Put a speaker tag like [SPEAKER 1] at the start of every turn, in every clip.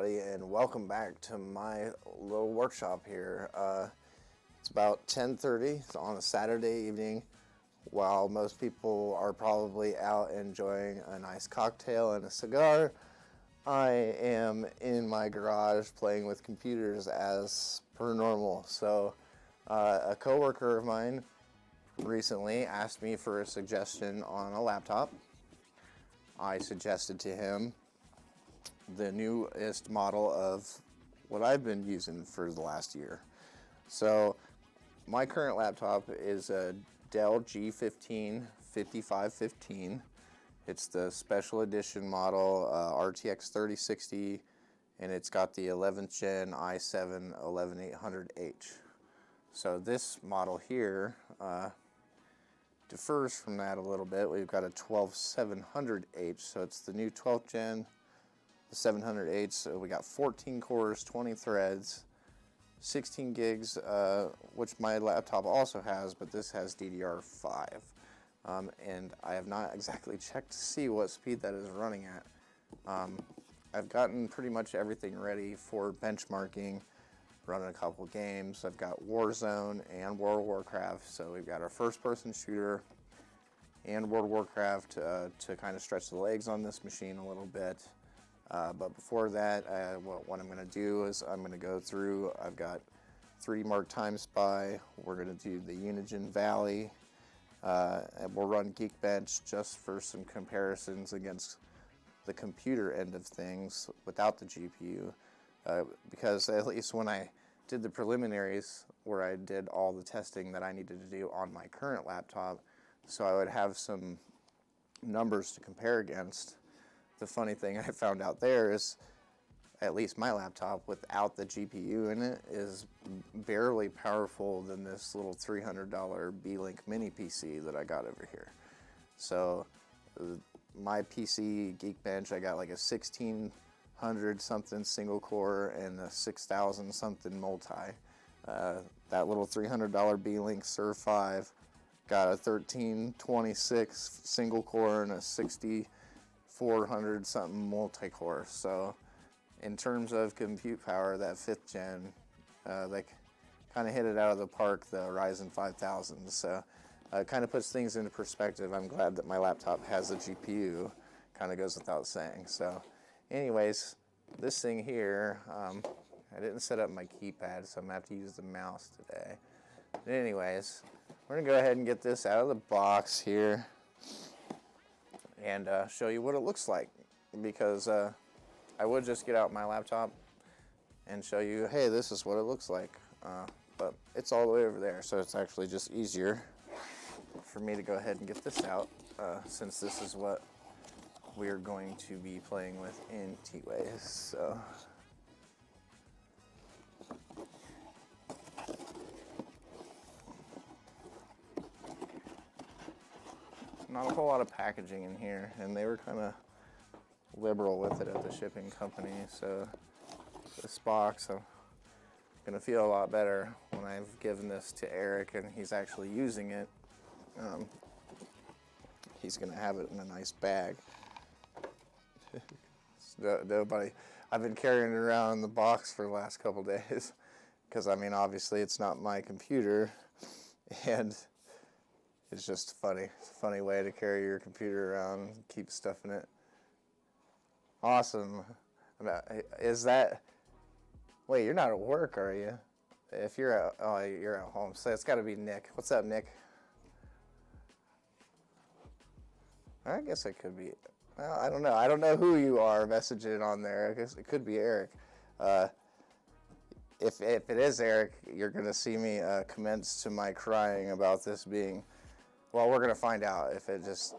[SPEAKER 1] everybody, and welcome back to my little workshop here. It's about 10:30 on a Saturday evening. While most people are probably out enjoying a nice cocktail and a cigar, I am in my garage playing with computers as per normal. So a coworker of mine recently asked me for a suggestion on a laptop. I suggested to him the newest model of what I've been using for the last year. So my current laptop is a Dell G16 5515. It's the special edition model, RTX 3060, and it's got the 11th gen i7 11800H. So this model here differs from that a little bit. We've got a 12700H, so it's the new 12th gen. The 700H, so we got 14 cores, 20 threads, 16 gigs, which my laptop also has, but this has DDR5. And I have not exactly checked to see what speed that is running at. I've gotten pretty much everything ready for benchmarking, running a couple games. I've got Warzone and World of Warcraft, so we've got our first-person shooter and World of Warcraft to kind of stretch the legs on this machine a little bit. But before that, what I'm going to do is I'm going to go through, I've got 3D Mark Time Spy, we're going to do the Unigine Valley, and we'll run Geekbench just for some comparisons against the computer end of things without the GPU, because at least when I did the preliminaries where I did all the testing that I needed to do on my current laptop, so I would have some numbers to compare against. The funny thing I found out there is, at least my laptop without the GPU in it is barely powerful than this little $300 B-Link mini PC that I got over here. So my PC Geekbench, I got like a 1600 something single core and a 6000 something multi. That little $300 B-Link Surf 5 got a 1326 single core and a 6400 something multi-core. So in terms of compute power, that 5th gen, they kind of hit it out of the park, the Ryzen 5000. So it kind of puts things into perspective. I'm glad that my laptop has a GPU, kind of goes without saying. So anyways, this thing here, I didn't set up my keypad, so I'm gonna have to use the mouse today. But anyways, we're gonna go ahead and get this out of the box here and show you what it looks like, because I would just get out my laptop and show you, hey, this is what it looks like, but it's all the way over there, so it's actually just easier for me to go ahead and get this out, since this is what we're going to be playing with in T-Ways. So not a whole lot of packaging in here, and they were kind of liberal with it at the shipping company. So this box, I'm gonna feel a lot better when I've given this to Eric and he's actually using it. He's gonna have it in a nice bag. Nobody, I've been carrying it around in the box for the last couple days because, I mean, obviously it's not my computer, and it's just funny. It's a funny way to carry your computer around and keep stuff in it. Awesome. Is that... Wait, you're not at work, are you? If you're at... Oh, you're at home. So it's got to be Nick. What's up, Nick? I guess it could be... Well, I don't know. I don't know who you are messaging on there. I guess it could be Eric. If it is Eric, you're going to see me commence to my crying about this being... Well, we're going to find out if it just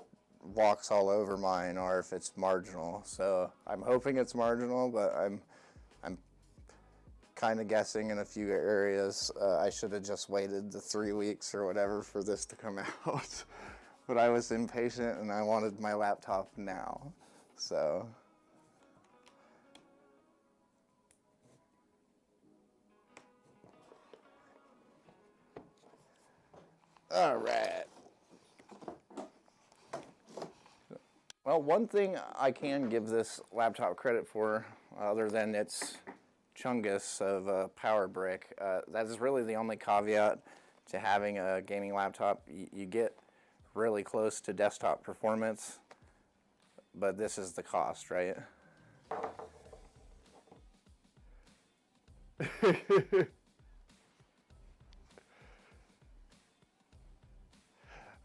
[SPEAKER 1] walks all over mine or if it's marginal. So I'm hoping it's marginal, but I'm kind of guessing in a few areas. I should have just waited the 3 weeks or whatever for this to come out. But I was impatient and I wanted my laptop now. So all right. Well, one thing I can give this laptop credit for, other than its chungus of a power brick. That is really the only caveat to having a gaming laptop. You get really close to desktop performance, but this is the cost, right?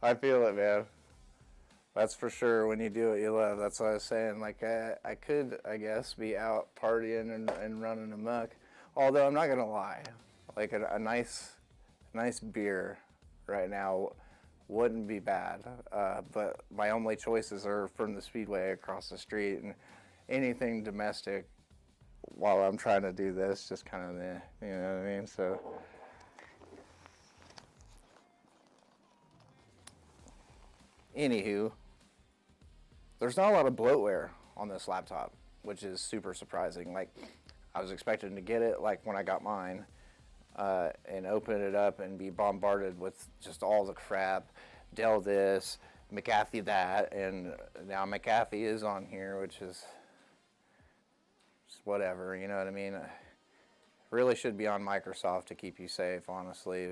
[SPEAKER 1] I feel it, man. That's for sure. When you do what you love, that's what I was saying. Like, I could, I guess, be out partying and running amok. Although I'm not gonna lie, like a nice beer right now wouldn't be bad. But my only choices are from the Speedway across the street, and anything domestic while I'm trying to do this, just kind of, you know what I mean? So. Anywho, there's not a lot of bloatware on this laptop, which is super surprising. Like, I was expecting to get it like when I got mine, and open it up and be bombarded with just all the crap, Dell this, McAfee that, and now McAfee is on here, which is just whatever, you know what I mean? Really should be on Microsoft to keep you safe, honestly.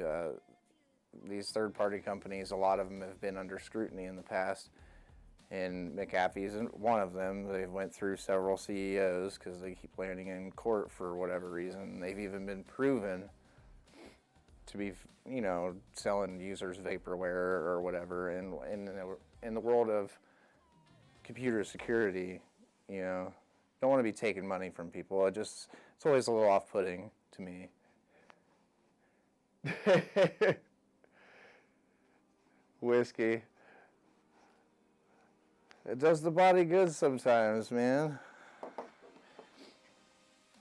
[SPEAKER 1] These third-party companies, a lot of them have been under scrutiny in the past, and McAfee isn't one of them. They went through several CEOs because they keep landing in court for whatever reason. They've even been proven to be, you know, selling users vaporware or whatever. And in the world of computer security, you know, don't want to be taking money from people. It's always a little off-putting to me. Whiskey. It does the body good sometimes, man.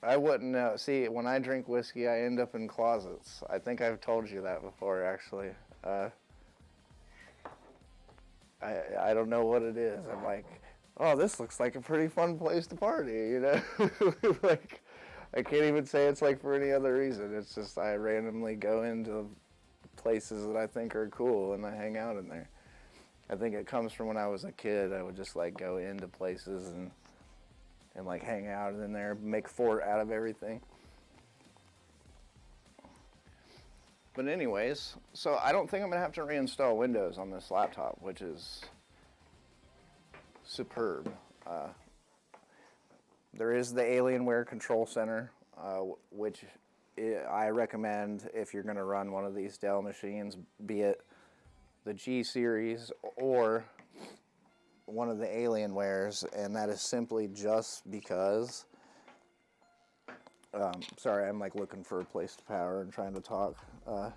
[SPEAKER 1] I wouldn't know. See, when I drink whiskey, I end up in closets. I think I've told you that before, actually. I don't know what it is. I'm like, oh, this looks like a pretty fun place to party, you know? Like, I can't even say it's like for any other reason. It's just I randomly go into places that I think are cool and I hang out in there. I think it comes from when I was a kid. I would just like go into places and like hang out in there, make fort out of everything. But anyways, so I don't think I'm gonna have to reinstall Windows on this laptop, which is superb. There is the Alienware Control Center, which I recommend if you're going to run one of these Dell machines, be it the G series or one of the Alienwares, and that is simply just because, sorry, I'm like looking for a place to power and trying to talk. The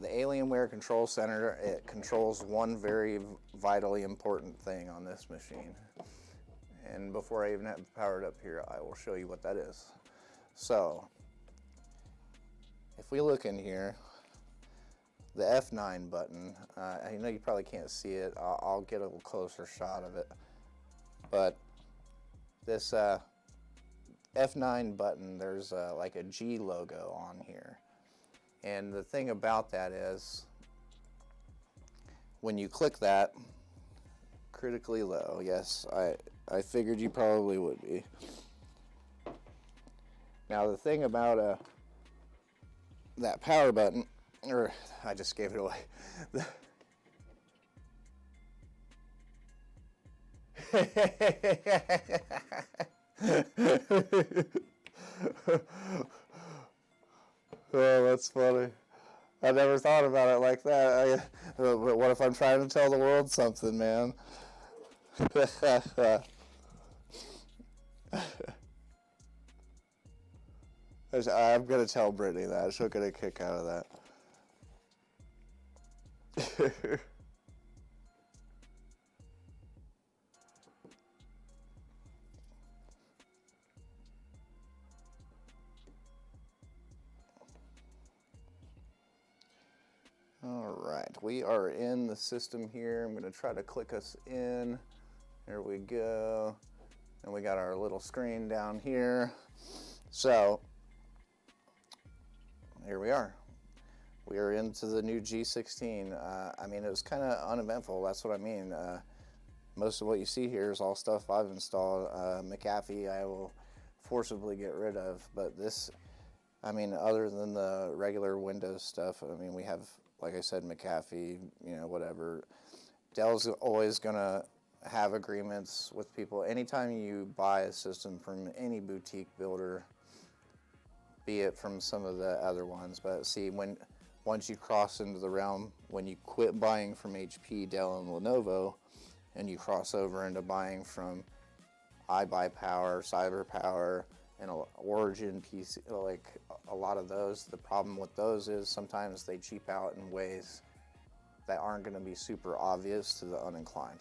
[SPEAKER 1] Alienware Control Center, it controls one very vitally important thing on this machine. And before I even have it powered up here, I will show you what that is. So, if we look in here, the F9 button, I know you probably can't see it. I'll get a little closer shot of it. But this F9 button, there's like a G logo on here. And the thing about that is, when you click that, critically low, yes, I figured you probably would be. Now the thing about that power button, or I just gave it away. Oh, that's funny. I never thought about it like that. But what if I'm trying to tell the world something, man? I'm going to tell Brittany that. She'll get a kick out of that. All right, we are in the system here. I'm going to try to click us in. There we go. And we got our little screen down here. So, here we are. We are into the new G16. I mean, it was kind of uneventful. That's what I mean. most of what you see here is all stuff I've installed. McAfee I will forcibly get rid of, but this, I mean, other than the regular Windows stuff, I mean, we have, like I said, McAfee, you know, whatever. Dell's always going to have agreements with people. Anytime you buy a system from any boutique builder, be it from some of the other ones, but see, once you cross into the realm, when you quit buying from HP, Dell, and Lenovo, and you cross over into buying from iBuyPower, CyberPower, and Origin PC, like a lot of those, the problem with those is sometimes they cheap out in ways that aren't going to be super obvious to the uninclined.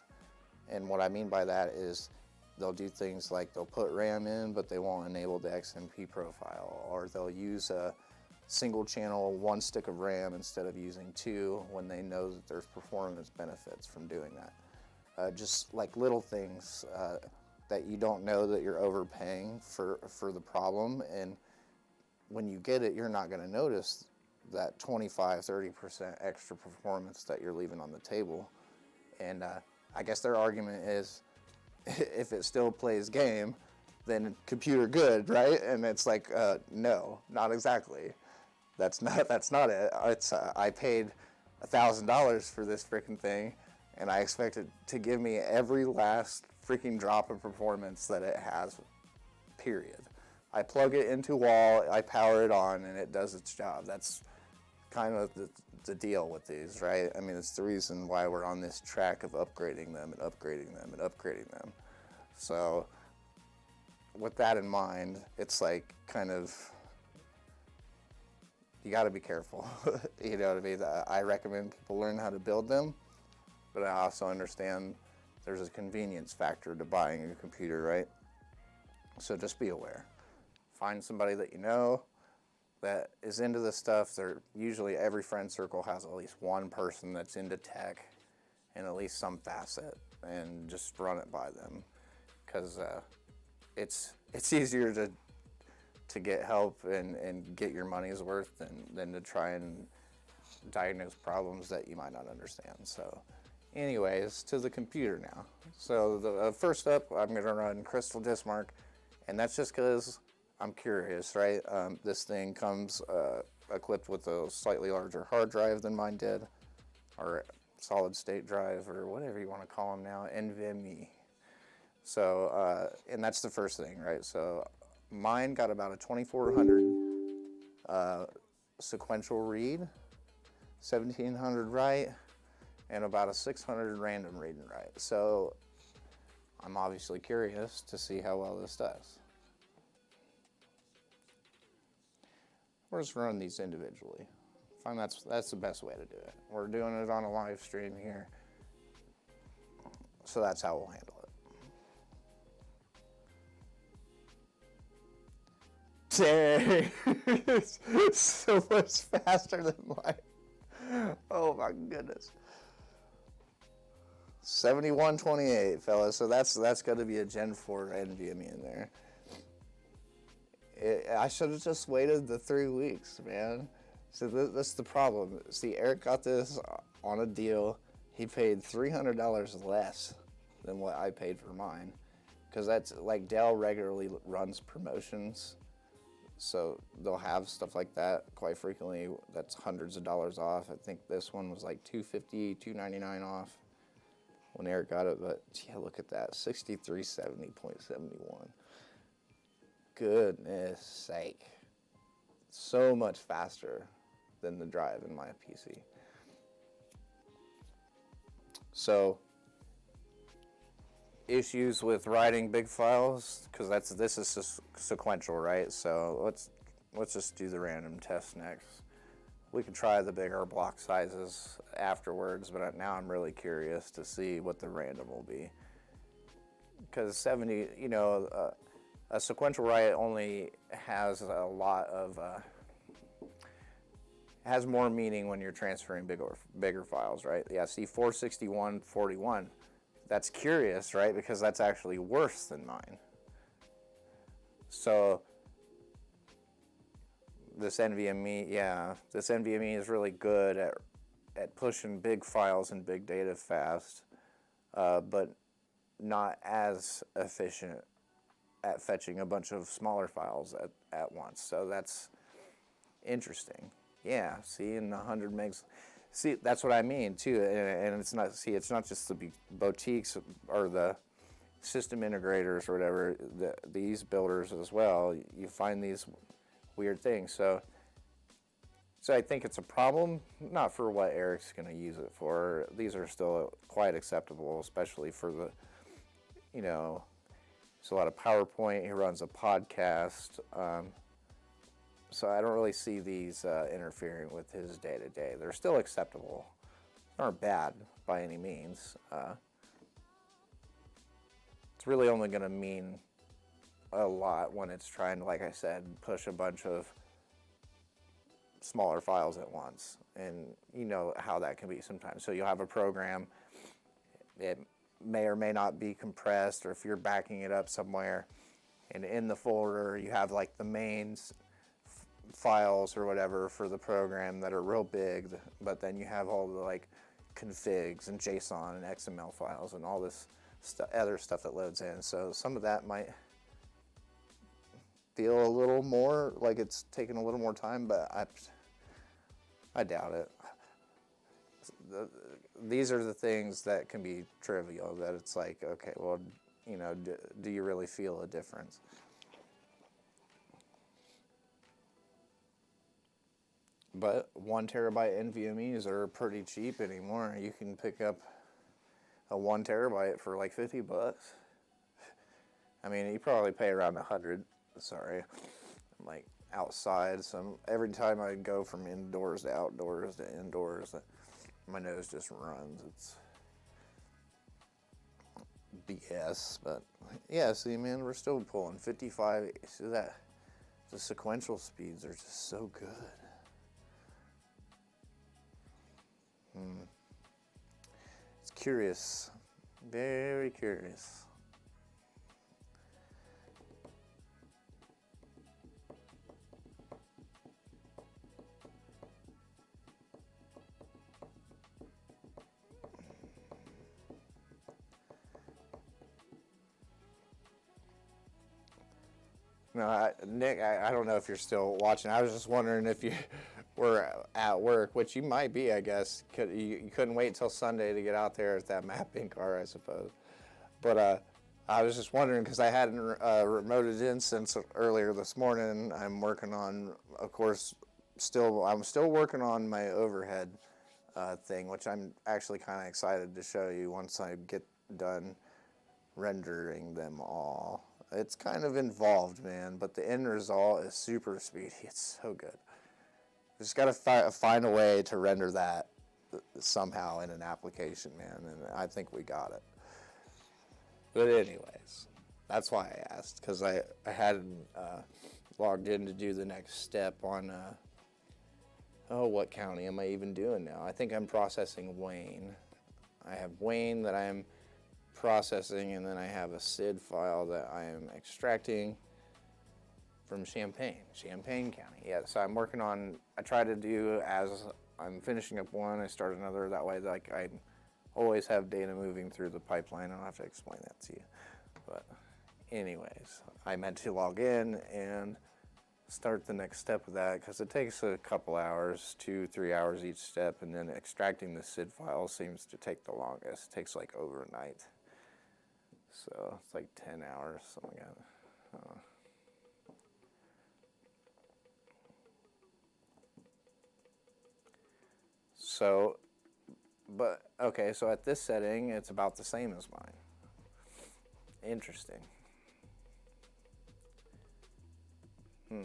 [SPEAKER 1] And what I mean by that is they'll do things like they'll put RAM in, but they won't enable the XMP profile, or they'll use a single channel, one stick of RAM instead of using two when they know that there's performance benefits from doing that. Just like little things that you don't know that you're overpaying for the problem, and when you get it, you're not going to notice that 25-30% extra performance that you're leaving on the table. And I guess their argument is, if it still plays game, then computer good, right? And it's like, no, not exactly. That's not it. It's I paid $1,000 for this freaking thing, and I expect it to give me every last freaking drop of performance that it has, period. I plug it into wall, I power it on, and it does its job. That's kind of the deal with these, right? I mean, it's the reason why we're on this track of upgrading them and upgrading them and upgrading them. So with that in mind, it's like kind of, you got to be careful. You know what I mean? I recommend people learn how to build them, but I also understand there's a convenience factor to buying a computer, right? So just be aware. Find somebody that you know that is into this stuff. They're usually, every friend circle has at least one person that's into tech in at least some facet, and just run it by them, because it's easier to get help and get your money's worth than to try and diagnose problems that you might not understand. So anyways, to the computer now. So the first up, I'm going to run Crystal Dismark, and that's just because I'm curious, right? This thing comes equipped with a slightly larger hard drive than mine did, or solid state drive, or whatever you want to call them now, NVMe. So, and that's the first thing, right? So mine got about a 2400 sequential read, 1700 write, and about a 600 random read and write. So I'm obviously curious to see how well this does. We're just running these individually. I find that's the best way to do it. We're doing it on a live stream here, so that's how we'll handle it. Dang, it's so much faster than mine. Oh my goodness. 7128, fellas. So that's got to be a Gen 4 NVMe in there. I should have just waited the 3 weeks, man. So that's the problem. See, Eric got this on a deal. He paid $300 less than what I paid for mine, because that's like Dell regularly runs promotions, so they'll have stuff like that quite frequently. That's hundreds of dollars off. I think this one was like $250, $299 off when Eric got it. But yeah, look at that, 6370.71. Goodness sake. So much faster than the drive in my PC. So, issues with writing big files, because this is sequential, right? So let's just do the random test next. We can try the bigger block sizes afterwards, but now I'm really curious to see what the random will be. Because 70, you know, a sequential write only has a lot of, has more meaning when you're transferring bigger files, right? Yeah, see, 461.41. That's curious, right? Because that's actually worse than mine. So this NVMe, yeah, this NVMe is really good at pushing big files and big data fast, but not as efficient at fetching a bunch of smaller files at once. So that's interesting. Yeah, see, in the 100 megs, see, that's what I mean too. And it's not, see, it's not just the boutiques or the system integrators or whatever, these builders as well. You find these weird things. So I think it's a problem, not for what Eric's going to use it for. These are still quite acceptable, especially for the, you know, it's a lot of PowerPoint. He runs a podcast. So I don't really see these interfering with his day-to-day. They're still acceptable. They aren't bad by any means. It's really only going to mean a lot when it's trying to, like I said, push a bunch of smaller files at once. And you know how that can be sometimes. So you'll have a program, it may or may not be compressed, or if you're backing it up somewhere, and in the folder you have like the mains files or whatever for the program that are real big, but then you have all the like configs and JSON and XML files and all this other stuff that loads in. So some of that might feel a little more like it's taking a little more time, but I doubt it. These are the things that can be trivial, that it's like, okay, well, you know, do you really feel a difference? But 1 terabyte NVMe's are pretty cheap anymore. You can pick up a 1 terabyte for like $50. I mean, you probably pay around 100. Sorry, I'm like outside, so every time I go from indoors to outdoors to indoors, my nose just runs. It's BS, but yeah. See, man, we're still pulling 55. See that? The sequential speeds are just so good. It's curious, very curious. No, Nick, I don't know if you're still watching. I was just wondering if you were at work, which you might be, I guess. You couldn't wait till Sunday to get out there at that mapping car, I suppose. But I was just wondering, because I hadn't remoted in since earlier this morning. I'm working on, of course, I'm still working on my overhead thing, which I'm actually kind of excited to show you once I get done rendering them all. It's kind of involved, man, but the end result is super speedy. It's so good. Just got to find a way to render that somehow in an application, man, and I think we got it. But anyways, that's why I asked, because I hadn't logged in to do the next step on, what county am I even doing now? I think I'm processing Wayne. I have Wayne that I'm processing, and then I have a SID file that I am extracting from Champaign County. Yeah, so I'm working on, I try to do, as I'm finishing up one, I start another. That way, like, I always have data moving through the pipeline. I don't have to explain that to you. But anyways, I meant to log in and start the next step of that, because it takes a couple hours, 2-3 hours each step, and then extracting the SID file seems to take the longest. It takes like overnight. So it's like 10 hours, something like that. So, but, okay, so at this setting, it's about the same as mine. Interesting. All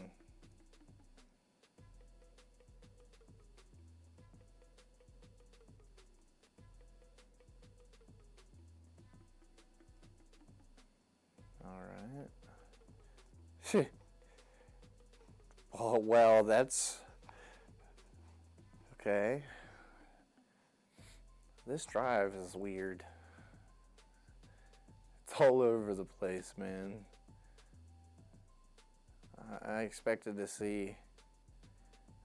[SPEAKER 1] right. Oh, well, that's okay. This drive is weird. It's all over the place, man. I expected to see,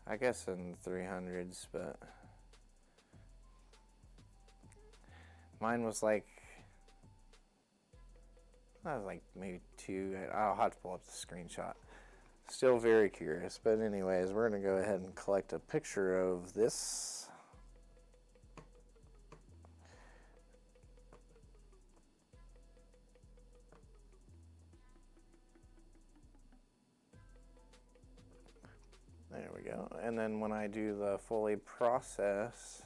[SPEAKER 1] I guess, in the 300s, but mine was like I was like maybe 2. I'll have to pull up the screenshot. Still very curious, but anyways, we're gonna go ahead and collect a picture of this. There we go. And then when I do the fully processed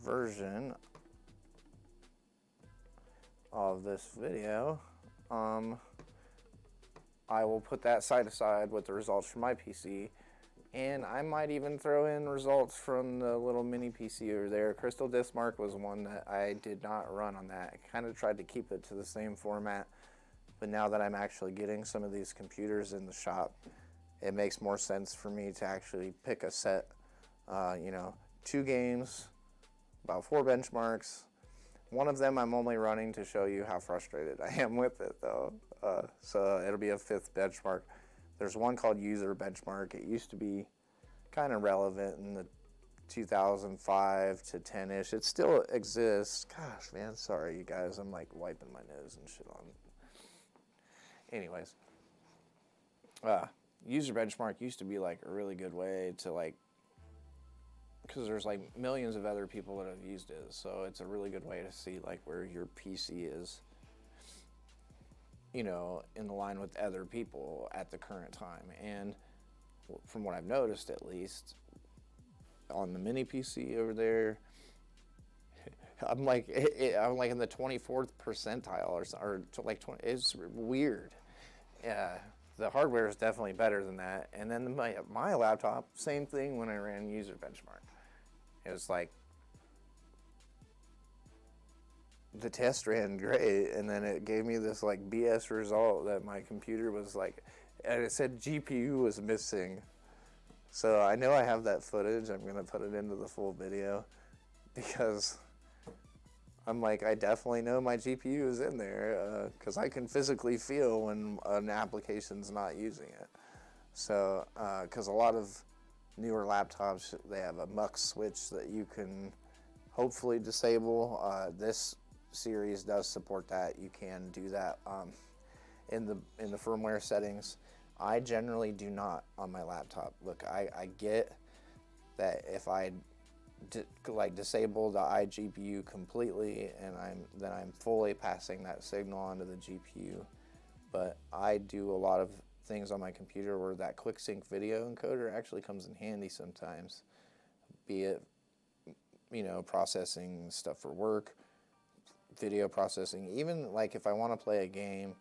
[SPEAKER 1] version of this video, I will put that side to side with the results from my PC, and I might even throw in results from the little mini PC over there. Crystal Diskmark was one that I did not run on that. I kind of tried to keep it to the same format, but now that I'm actually getting some of these computers in the shop, it makes more sense for me to actually pick a set, 2 games, about 4 benchmarks. One of them I'm only running to show you how frustrated I am with it, though. So it'll be a 5th benchmark. There's one called User Benchmark. It used to be kind of relevant in the 2005 to 10-ish. It still exists. Gosh, man, sorry, you guys. I'm like wiping my nose and shit on. Anyways, User Benchmark used to be like a really good way to like, because there's like millions of other people that have used it, so it's a really good way to see like where your PC is, in the line with other people at the current time. And from what I've noticed, at least on the mini PC over there, I'm like in the 24th percentile or like 20. It's weird. Yeah. The hardware is definitely better than that. And then my laptop, same thing when I ran User Benchmark. It was like, the test ran great, and then it gave me this like BS result that my computer was like, and it said GPU was missing. So I know I have that footage. I'm gonna put it into the full video because I'm like, I definitely know my GPU is in there because I can physically feel when an application's not using it. So, because a lot of newer laptops, they have a mux switch that you can hopefully disable. This series does support that. You can do that in the firmware settings. I generally do not on my laptop. Look, I get that if I disable the iGPU completely, and I'm fully passing that signal onto the GPU. But I do a lot of things on my computer where that quick sync video encoder actually comes in handy sometimes, be it processing stuff for work, video processing, even like if I want to play a game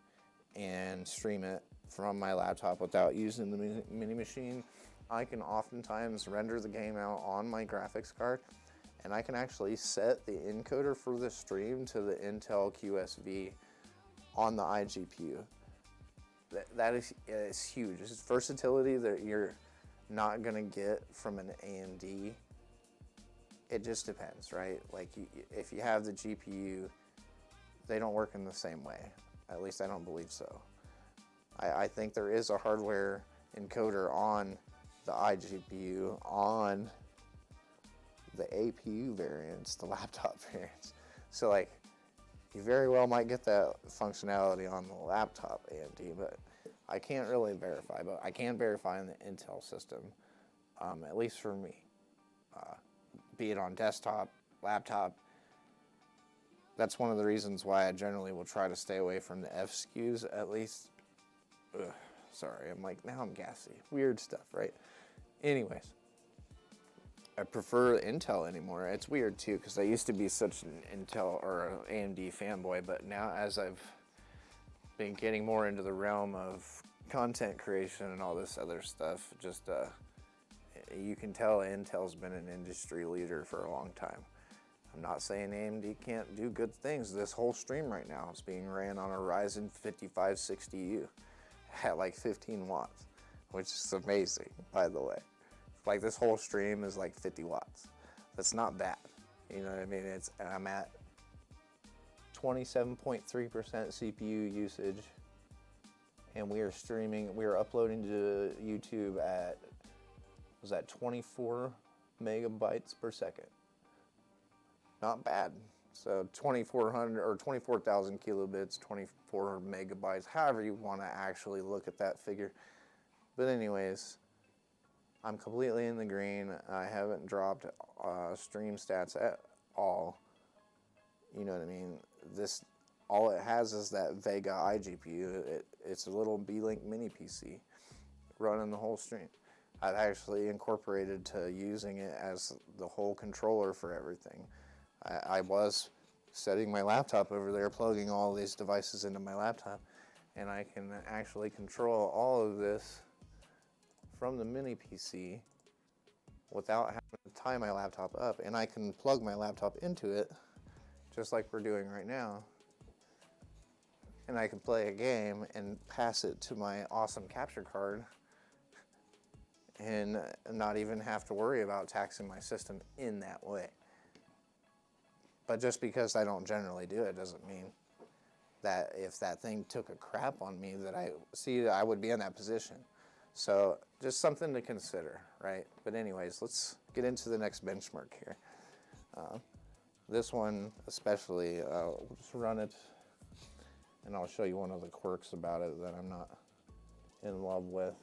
[SPEAKER 1] and stream it from my laptop without using the mini machine, I can oftentimes render the game out on my graphics card, and I can actually set the encoder for the stream to the Intel QSV on the iGPU. That is huge. It's versatility that you're not going to get from an AMD. It just depends, right? Like, if you have the GPU, they don't work in the same way. At least I don't believe so. I think there is a hardware encoder on the iGPU on the APU variants, the laptop variants. So like, you very well might get that functionality on the laptop AMD, but I can't really verify. But I can verify in the Intel system, at least for me. Be it on desktop, laptop. That's one of the reasons why I generally will try to stay away from the F SKUs, at least. Sorry, I'm like, now I'm gassy. Weird stuff, right? Anyways, I prefer Intel anymore. It's weird too, because I used to be such an Intel or AMD fanboy, but now as I've been getting more into the realm of content creation and all this other stuff, just you can tell Intel's been an industry leader for a long time. I'm not saying AMD can't do good things. This whole stream right now is being ran on a Ryzen 5560U at like 15 watts, which is amazing, by the way. Like, this whole stream is like 50 watts. That's not bad. You know what I mean? I'm at 27.3% CPU usage, and we are uploading to YouTube at, was that 24 megabytes per second? Not bad. So 2400 or 24,000 kilobits, 24 megabytes, however you want to actually look at that figure. But anyways, I'm completely in the green. I haven't dropped stream stats at all. You know what I mean? This, all it has is that Vega iGPU. It's a little B-Link mini PC running the whole stream. I've actually incorporated to using it as the whole controller for everything. I was setting my laptop over there, plugging all these devices into my laptop, and I can actually control all of this from the mini PC without having to tie my laptop up. And I can plug my laptop into it, just like we're doing right now, and I can play a game and pass it to my awesome capture card and not even have to worry about taxing my system in that way. But just because I don't generally do it doesn't mean that if that thing took a crap on me that I would be in that position. So just something to consider, right? But anyways, let's get into the next benchmark here. This one especially, we'll just run it, and I'll show you one of the quirks about it that I'm not in love with.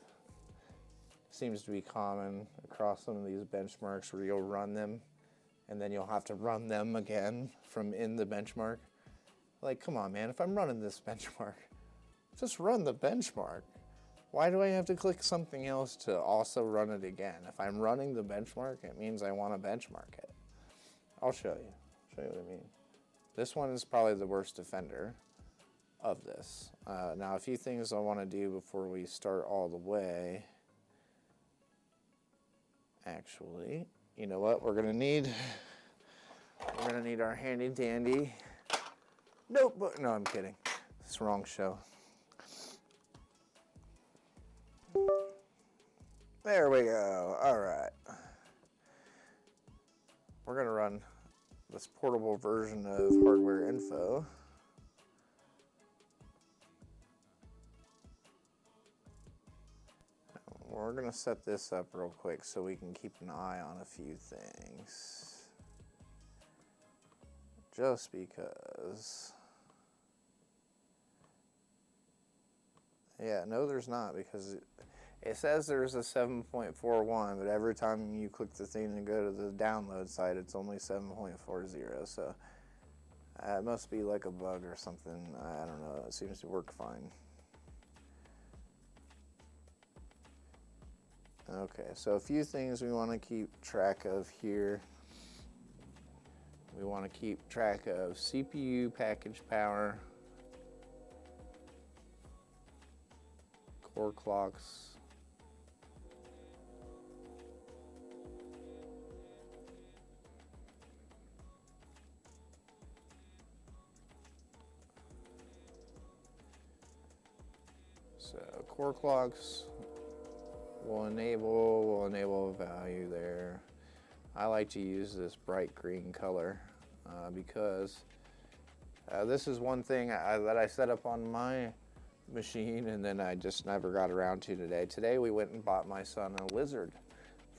[SPEAKER 1] Seems to be common across some of these benchmarks where you'll run them and then you'll have to run them again from in the benchmark. Like, come on, man, if I'm running this benchmark, just run the benchmark. Why do I have to click something else to also run it again? If I'm running the benchmark, it means I want to benchmark it. I'll show you what I mean. This one is probably the worst offender of this. Now, a few things I want to do before we start all the way. Actually, you know what we're gonna need? We're gonna need our handy dandy notebook. No, I'm kidding. It's the wrong show. There we go. All right. We're gonna run this portable version of hardware info. We're going to set this up real quick so we can keep an eye on a few things. Just because. Yeah, no there's not, because it says there's a 7.41, but every time you click the thing and go to the download site, it's only 7.40. So it must be like a bug or something. I don't know. It seems to work fine. Okay, so a few things we want to keep track of here. We want to keep track of CPU package power, core clocks, so core clocks. We'll enable a value there. I like to use this bright green color because this is one thing that I set up on my machine and then I just never got around to today. Today we went and bought my son a lizard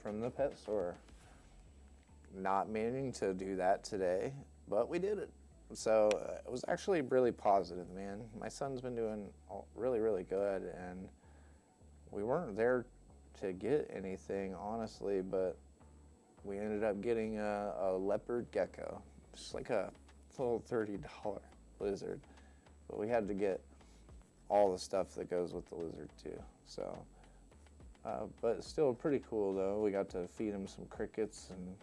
[SPEAKER 1] from the pet store. Not meaning to do that today, but we did it. So it was actually really positive, man. My son's been doing really, really good, and we weren't there to get anything, honestly, but we ended up getting a leopard gecko, just like a little $30 lizard, but we had to get all the stuff that goes with the lizard too. So, but still pretty cool though. We got to feed him some crickets, and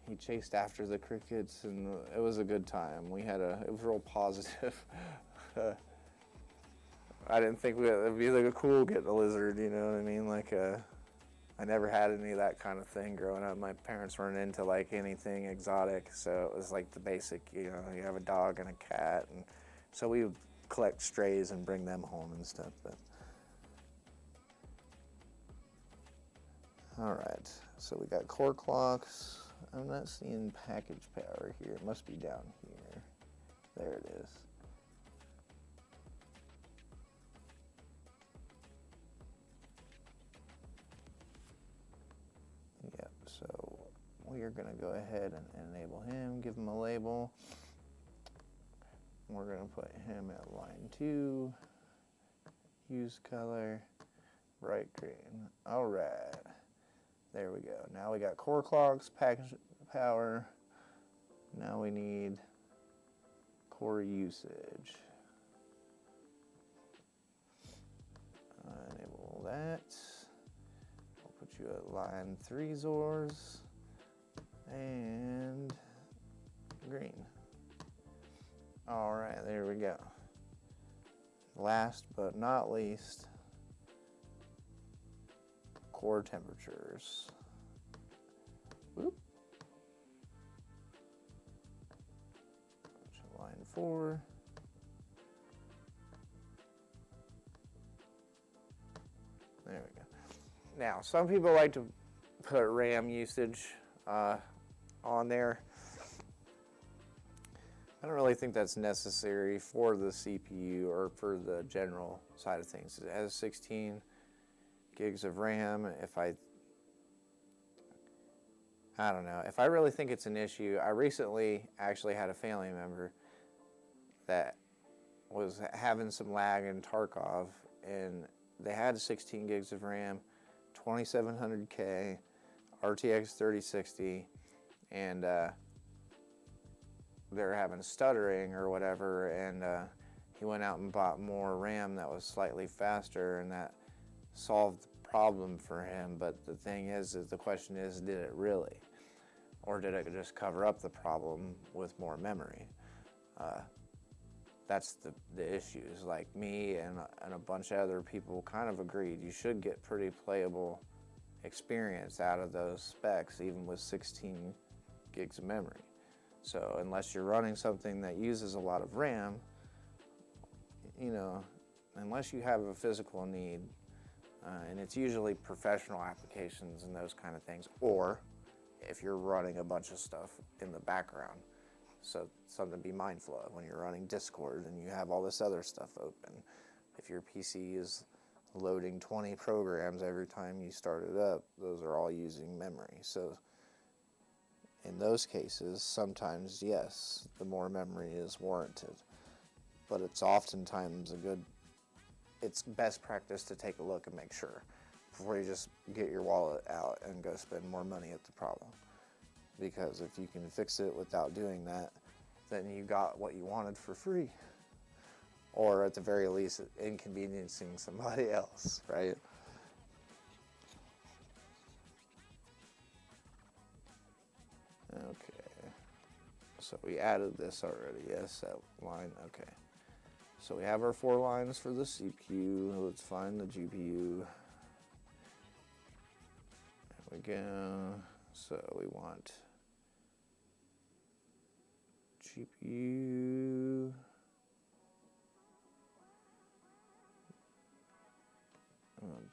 [SPEAKER 1] he chased after the crickets, and it was a good time. It was real positive. I didn't think it'd be like cool getting a lizard, you know what I mean? Like, I never had any of that kind of thing growing up. My parents weren't into like anything exotic, so it was like the basic, you know, you have a dog and a cat, and so we would collect strays and bring them home and stuff. But all right, so we got core clocks. I'm not seeing package power here. It must be down here. There it is. Yep, so we we are going to go ahead and enable him, give him a label. We're going to put him at line 2, use color, bright green. All right, there we go. Now we got core clocks, package power. Now we need core usage. Enable that. We'll put you at line 3 Zors and green. All right, there we go. Last but not least, core temperatures. Whoop. Line 4. There we go. Now, some people like to put RAM usage on there. I don't really think that's necessary for the CPU or for the general side of things. It has 16 gigs of RAM. I don't know. If I really think it's an issue, I recently actually had a family member that was having some lag in Tarkov, and they had 16 gigs of RAM, 2700K, RTX 3060, and they're having stuttering or whatever, and he went out and bought more RAM that was slightly faster, and that solved the problem for him. But the thing is the question is, did it really? Or did it just cover up the problem with more memory? That's the issues. Like me and a bunch of other people kind of agreed you should get pretty playable experience out of those specs, even with 16 gigs of memory. So unless you're running something that uses a lot of RAM, you know, unless you have a physical need, and it's usually professional applications and those kind of things, or if you're running a bunch of stuff in the background. So something to be mindful of when you're running Discord and you have all this other stuff open. If your PC is loading 20 programs every time you start it up, those are all using memory. So in those cases, sometimes, yes, the more memory is warranted. But it's oftentimes it's best practice to take a look and make sure before you just get your wallet out and go spend more money at the problem. Because if you can fix it without doing that, then you got what you wanted for free. Or at the very least, inconveniencing somebody else, right? Okay. So we added this already, yes, that line, okay. So we have our 4 lines for the CPU. Let's find the GPU. There we go. So we want GPU.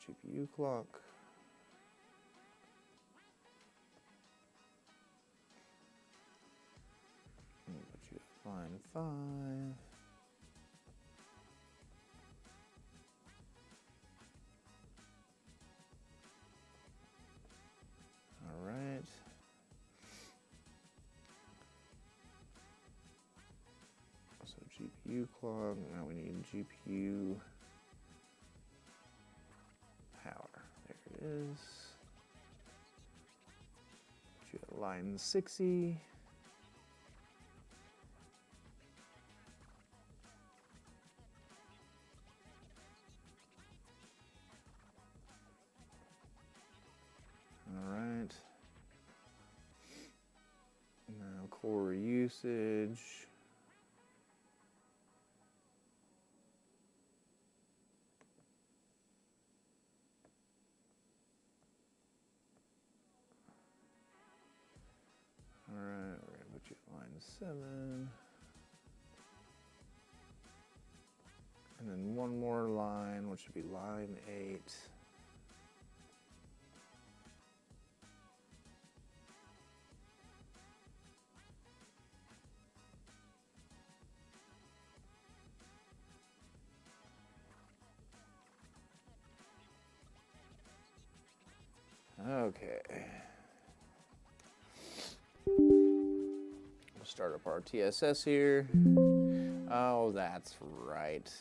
[SPEAKER 1] GPU clock. Put you at line 5. All right. So GPU clock. Now we need GPU power. There it is. Put you at line 60. All right. Now core usage. All right, we're gonna put you at line 7. And then one more line, which would be line 8. Okay. start up our TSS here. Oh, that's right.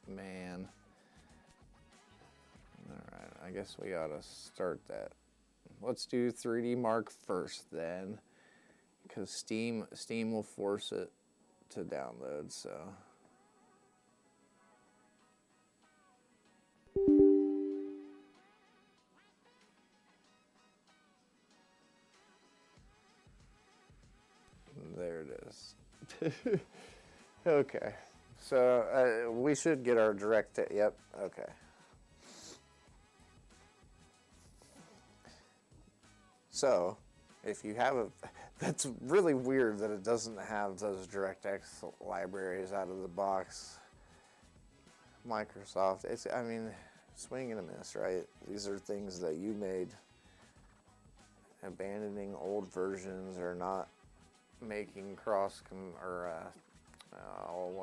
[SPEAKER 1] Man. Alright, I guess we ought to start that. Let's do 3D Mark first then, because Steam will force it to download, so. There it is. Okay, so we should get our direct, yep, okay. So, if you have that's really weird that it doesn't have those DirectX libraries out of the box. Microsoft, I mean, swing and a miss, right? These are things that you made. Abandoning old versions or not making what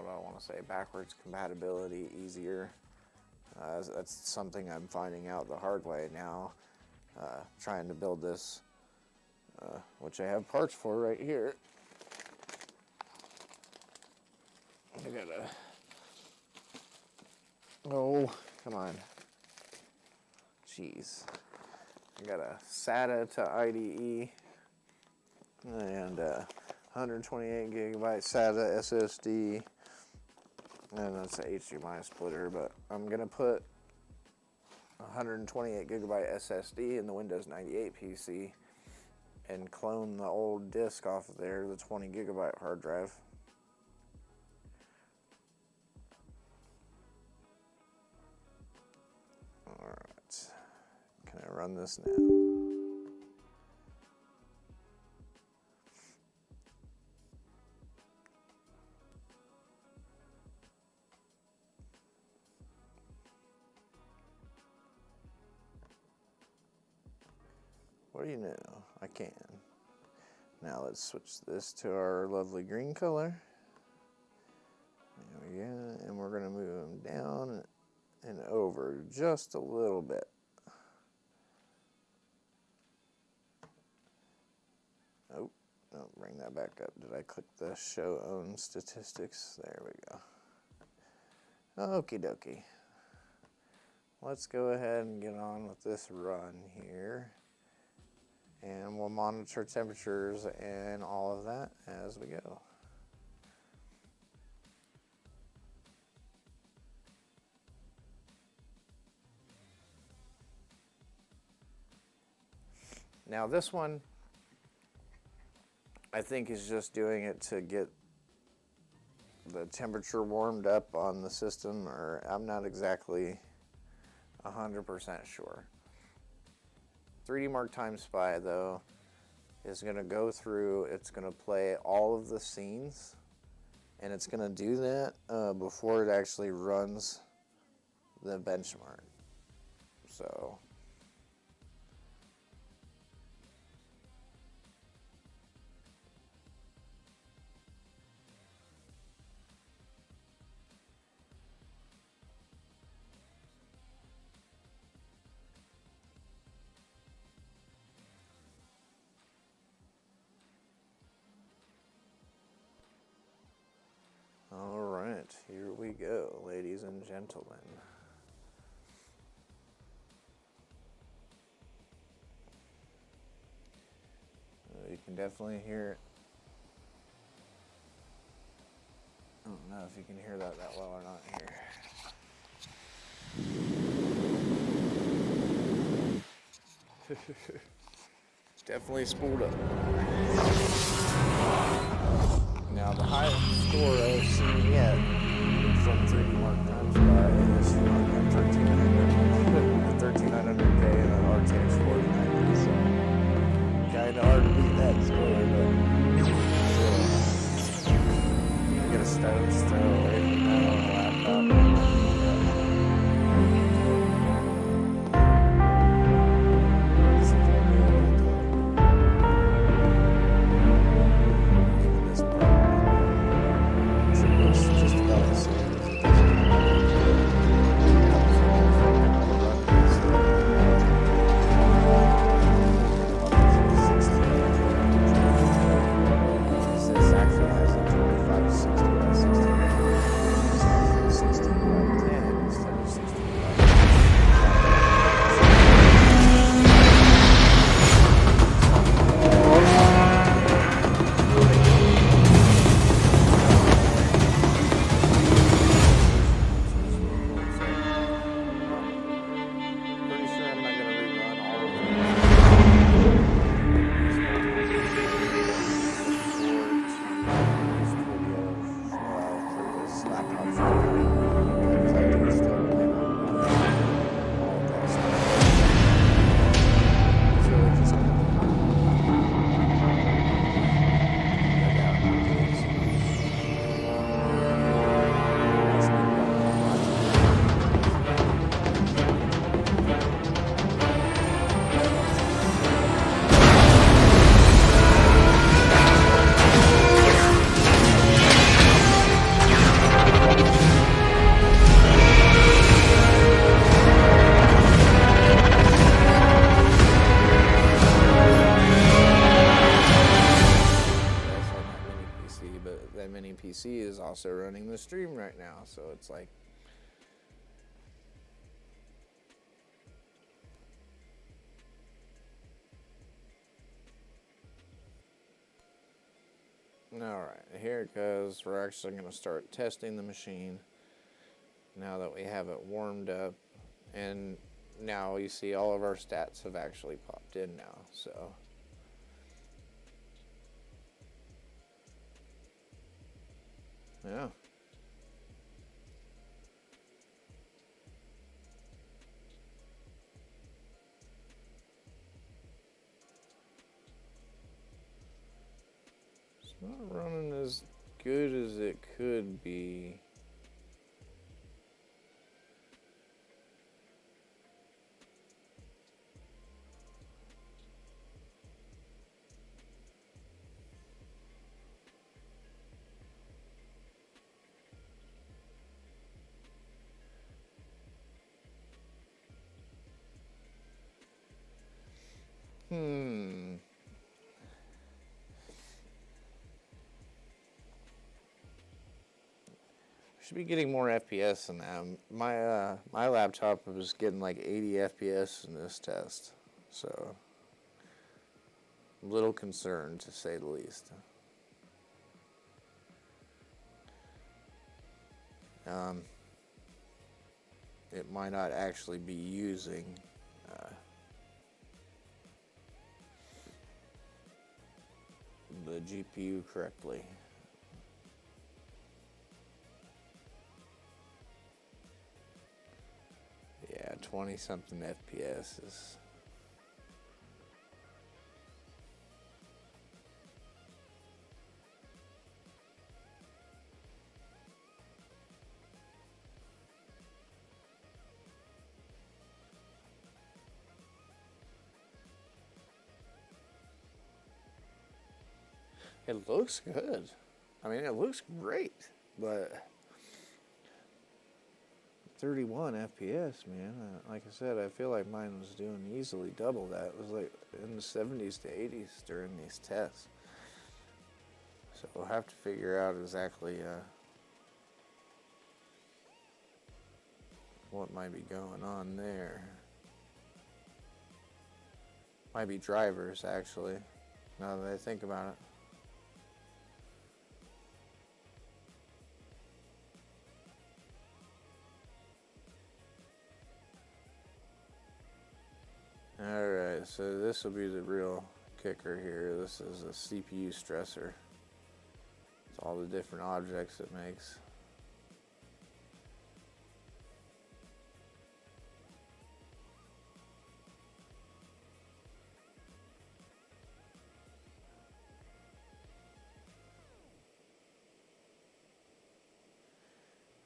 [SPEAKER 1] do I want to say, backwards compatibility easier. That's something I'm finding out the hard way now. Trying to build this, which I have parts for right here. I gotta, oh, come on. Jeez. I got a SATA to IDE and 128 gigabyte SATA SSD, and that's an HDMI splitter, but I'm gonna put 128 gigabyte SSD in the Windows 98 PC and clone the old disk off of there, the 20 gigabyte hard drive. Alright, can I run this now? What do you know? I can. Now let's switch this to our lovely green color. There we go. And we're going to move them down and over just a little bit. Oh, no, bring that back up. Did I click the show own statistics? There we go. Okie dokie. Let's go ahead and get on with this run here. And we'll monitor temperatures and all of that as we go. Now this one, I think is just doing it to get the temperature warmed up on the system, or I'm not exactly 100% sure. 3D Mark Time Spy, though, is going to go through, it's going to play all of the scenes, and it's going to do that before it actually runs the benchmark. So, all right, here we go, ladies and gentlemen. You can definitely hear it. I don't know if you can hear that well or not here. Definitely spooled up. Now the highest score I've seen yet from 3D Mark Time Spy is from 1300K and an RTX 4090. So kind of hard to beat that score, but still. Get a stone's throw away from that on the laptop. also running the stream right now, so it's like, alright, here it goes. We're actually going to start testing the machine now that we have it warmed up, and now you see all of our stats have actually popped in now, so yeah. It's not running as good as it could be. Should be getting more FPS than that. My laptop was getting like 80 FPS in this test, so I'm a little concerned, to say the least. It might not actually be using the GPU correctly. Yeah, 20 something FPS is. It looks good. I mean, it looks great, but 31 FPS, man. Like I said, I feel like mine was doing easily double that. It was like in the 70s to 80s during these tests. So we'll have to figure out exactly what might be going on there. Might be drivers, actually, now that I think about it. Alright, so this will be the real kicker here. This is a CPU stressor. It's all the different objects it makes.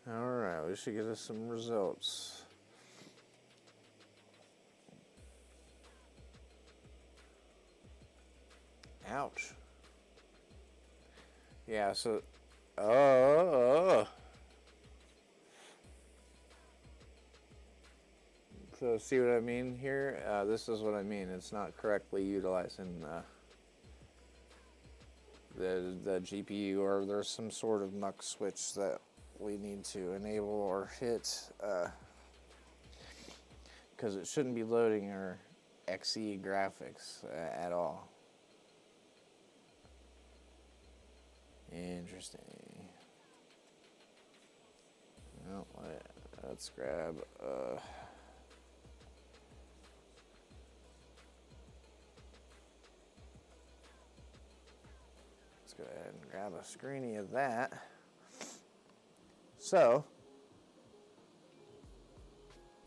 [SPEAKER 1] Alright, we should get us some results. Ouch. Yeah, so so see what I mean here? This is what I mean. It's not correctly utilizing the GPU, or there's some sort of muck switch that we need to enable or hit, because it shouldn't be loading our XE graphics at all. Interesting. Well, let's grab let's go ahead and grab a screeny of that. So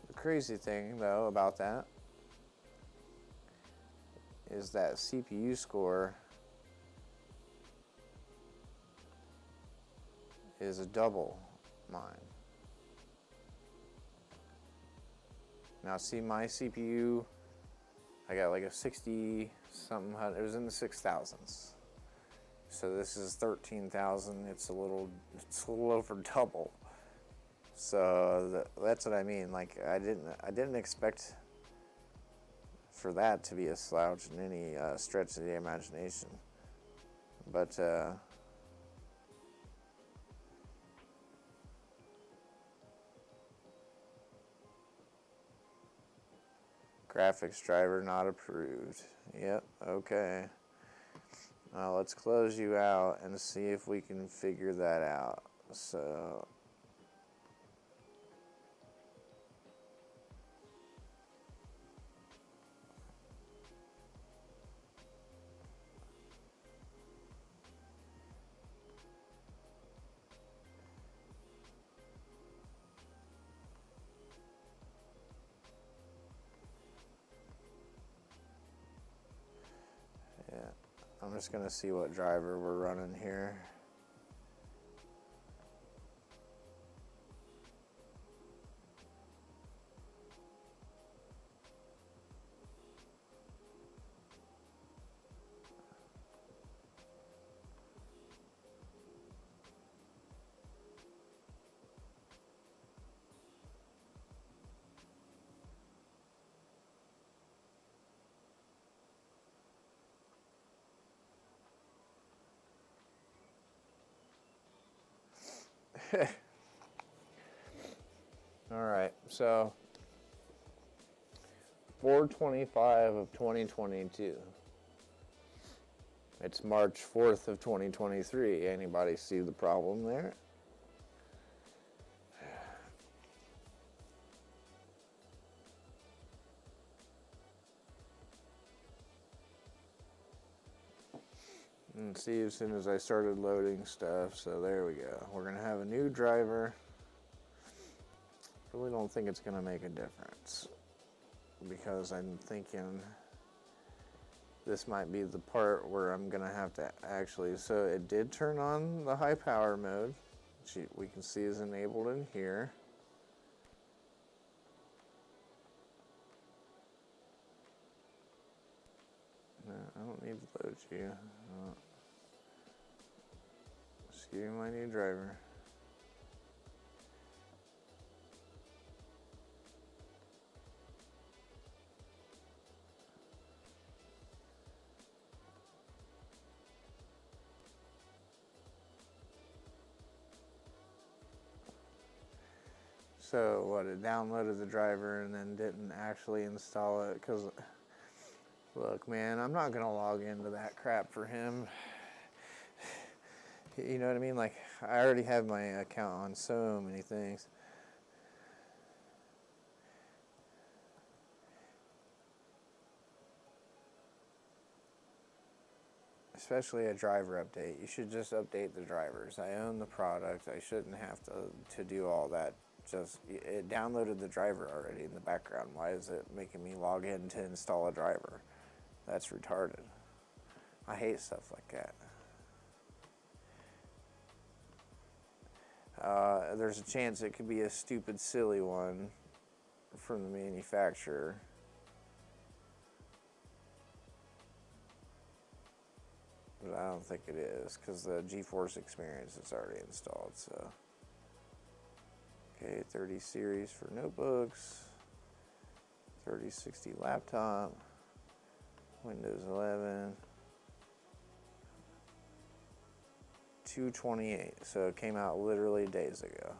[SPEAKER 1] the crazy thing though about that is that CPU score is a double mine. Now see, my CPU, I got like a 60 something, it was in the 6,000s. So this is 13,000. It's a little over double. So that's what I mean. Like I didn't expect for that to be a slouch in any stretch of the imagination. But Graphics driver not approved. Yep, okay. Now let's close you out and see if we can figure that out. So yeah, I'm just gonna see what driver we're running here. All right, so 4/25 of 2022. It's March 4th of 2023. Anybody see the problem there? And see as soon as I started loading stuff, so there we go. We're gonna have a new driver. Really don't think it's gonna make a difference because I'm thinking this might be the part where I'm gonna have to actually, so it did turn on the high power mode, which we can see is enabled in here. No, I don't need to load you. Just give me my new driver. So what, it downloaded the driver and then didn't actually install it because, look man, I'm not gonna log into that crap for him. You know what I mean? Like, I already have my account on so many things. Especially a driver update. You should just update the drivers. I own the product. I shouldn't have to do all that. Just, it downloaded the driver already in the background. Why is it making me log in to install a driver? That's retarded. I hate stuff like that. There's a chance it could be a stupid, silly one from the manufacturer. But I don't think it is, because the GeForce Experience is already installed, so. Okay, 30 series for notebooks, 3060 laptop, Windows 11, 228, so it came out literally days ago.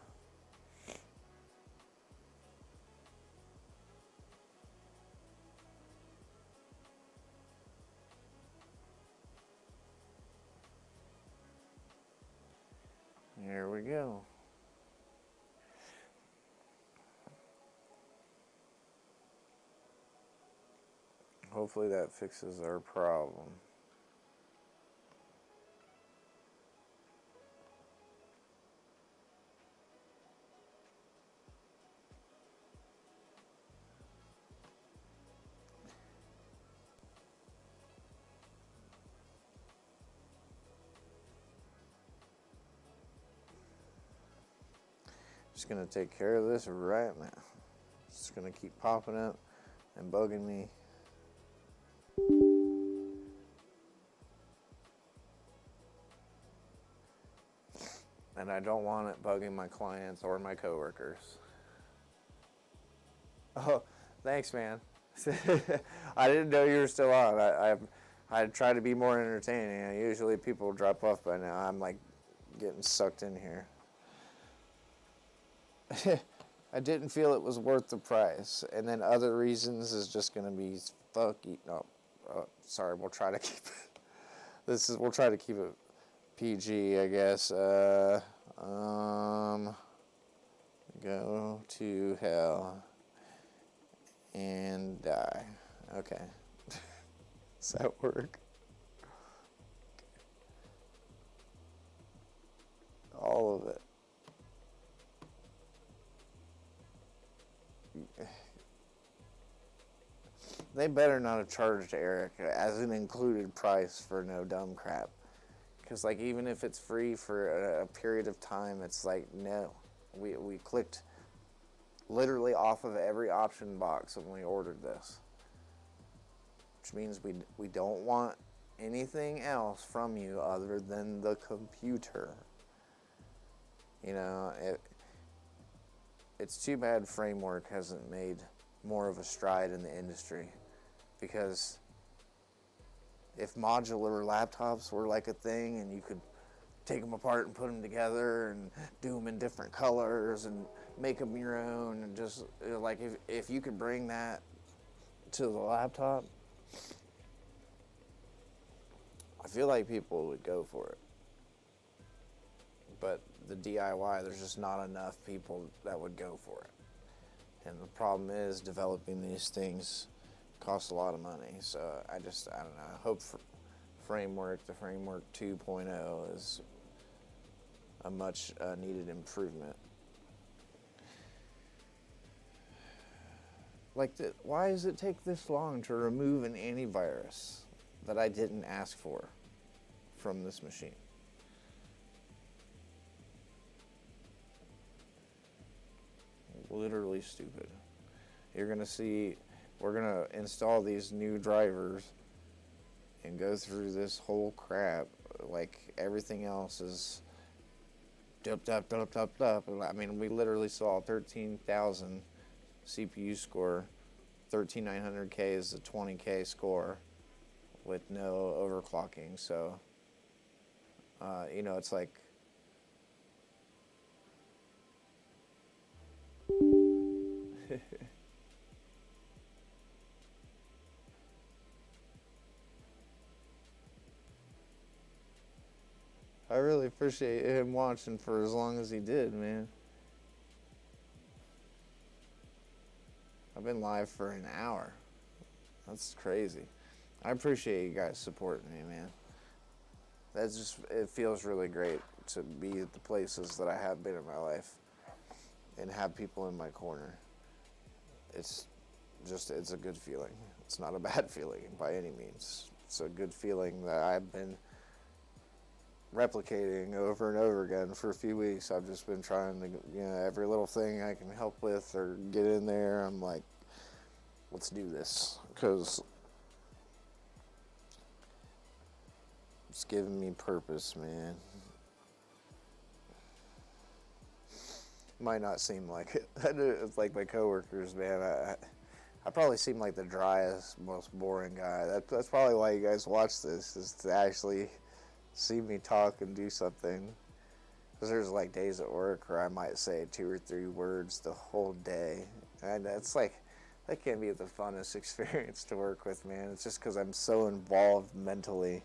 [SPEAKER 1] Here we go. Hopefully that fixes our problem. Just gonna take care of this right now. It's gonna keep popping up and bugging me. And I don't want it bugging my clients or my coworkers. Oh, thanks, man. I didn't know you were still on. I try to be more entertaining. Usually people drop off by now. I'm like getting sucked in here. I didn't feel it was worth the price. And then other reasons is just going to be no, sorry, we'll try to keep it. We'll try to keep it PG, I guess. Go to hell and die. Okay. Does that work? All of it. They better not have charged Eric as an included price for no dumb crap. Because, like, even if it's free for a period of time, it's like, no. We clicked literally off of every option box when we ordered this. Which means we don't want anything else from you other than the computer. You know, it's too bad Framework hasn't made more of a stride in the industry. Because if modular laptops were like a thing and you could take them apart and put them together and do them in different colors and make them your own, and just like if you could bring that to the laptop, I feel like people would go for it. But the DIY, there's just not enough people that would go for it. And the problem is developing these things costs a lot of money. So I don't know. I hope the Framework 2.0 is a much needed improvement. Like, why does it take this long to remove an antivirus that I didn't ask for from this machine? Literally stupid. You're gonna see, we're gonna install these new drivers and go through this whole crap like everything else is up. I mean, we literally saw 13,000 CPU score. 13900K is a 20K score with no overclocking. So, you know, it's like, I really appreciate him watching for as long as he did, man. I've been live for an hour. That's crazy. I appreciate you guys supporting me, man. It feels really great to be at the places that I have been in my life and have people in my corner. It's a good feeling. It's not a bad feeling by any means. It's a good feeling that I've been replicating over and over again for a few weeks. I've just been trying to, every little thing I can help with or get in there, I'm like, let's do this, because it's giving me purpose, man. Might not seem like it. It's like my coworkers, man. I probably seem like the driest, most boring guy. That's probably why you guys watch this, is to actually see me talk and do something. Because there's like days at work where I might say 2 or 3 words the whole day. And it's like, that can't be the funnest experience to work with, man. It's just because I'm so involved mentally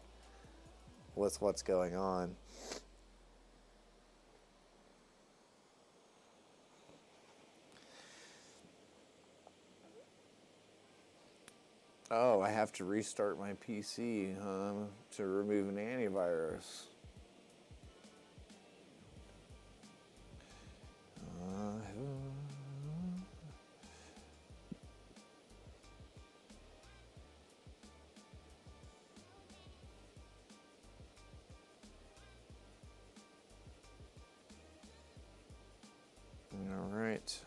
[SPEAKER 1] with what's going on. Oh, I have to restart my PC to remove an antivirus. All right.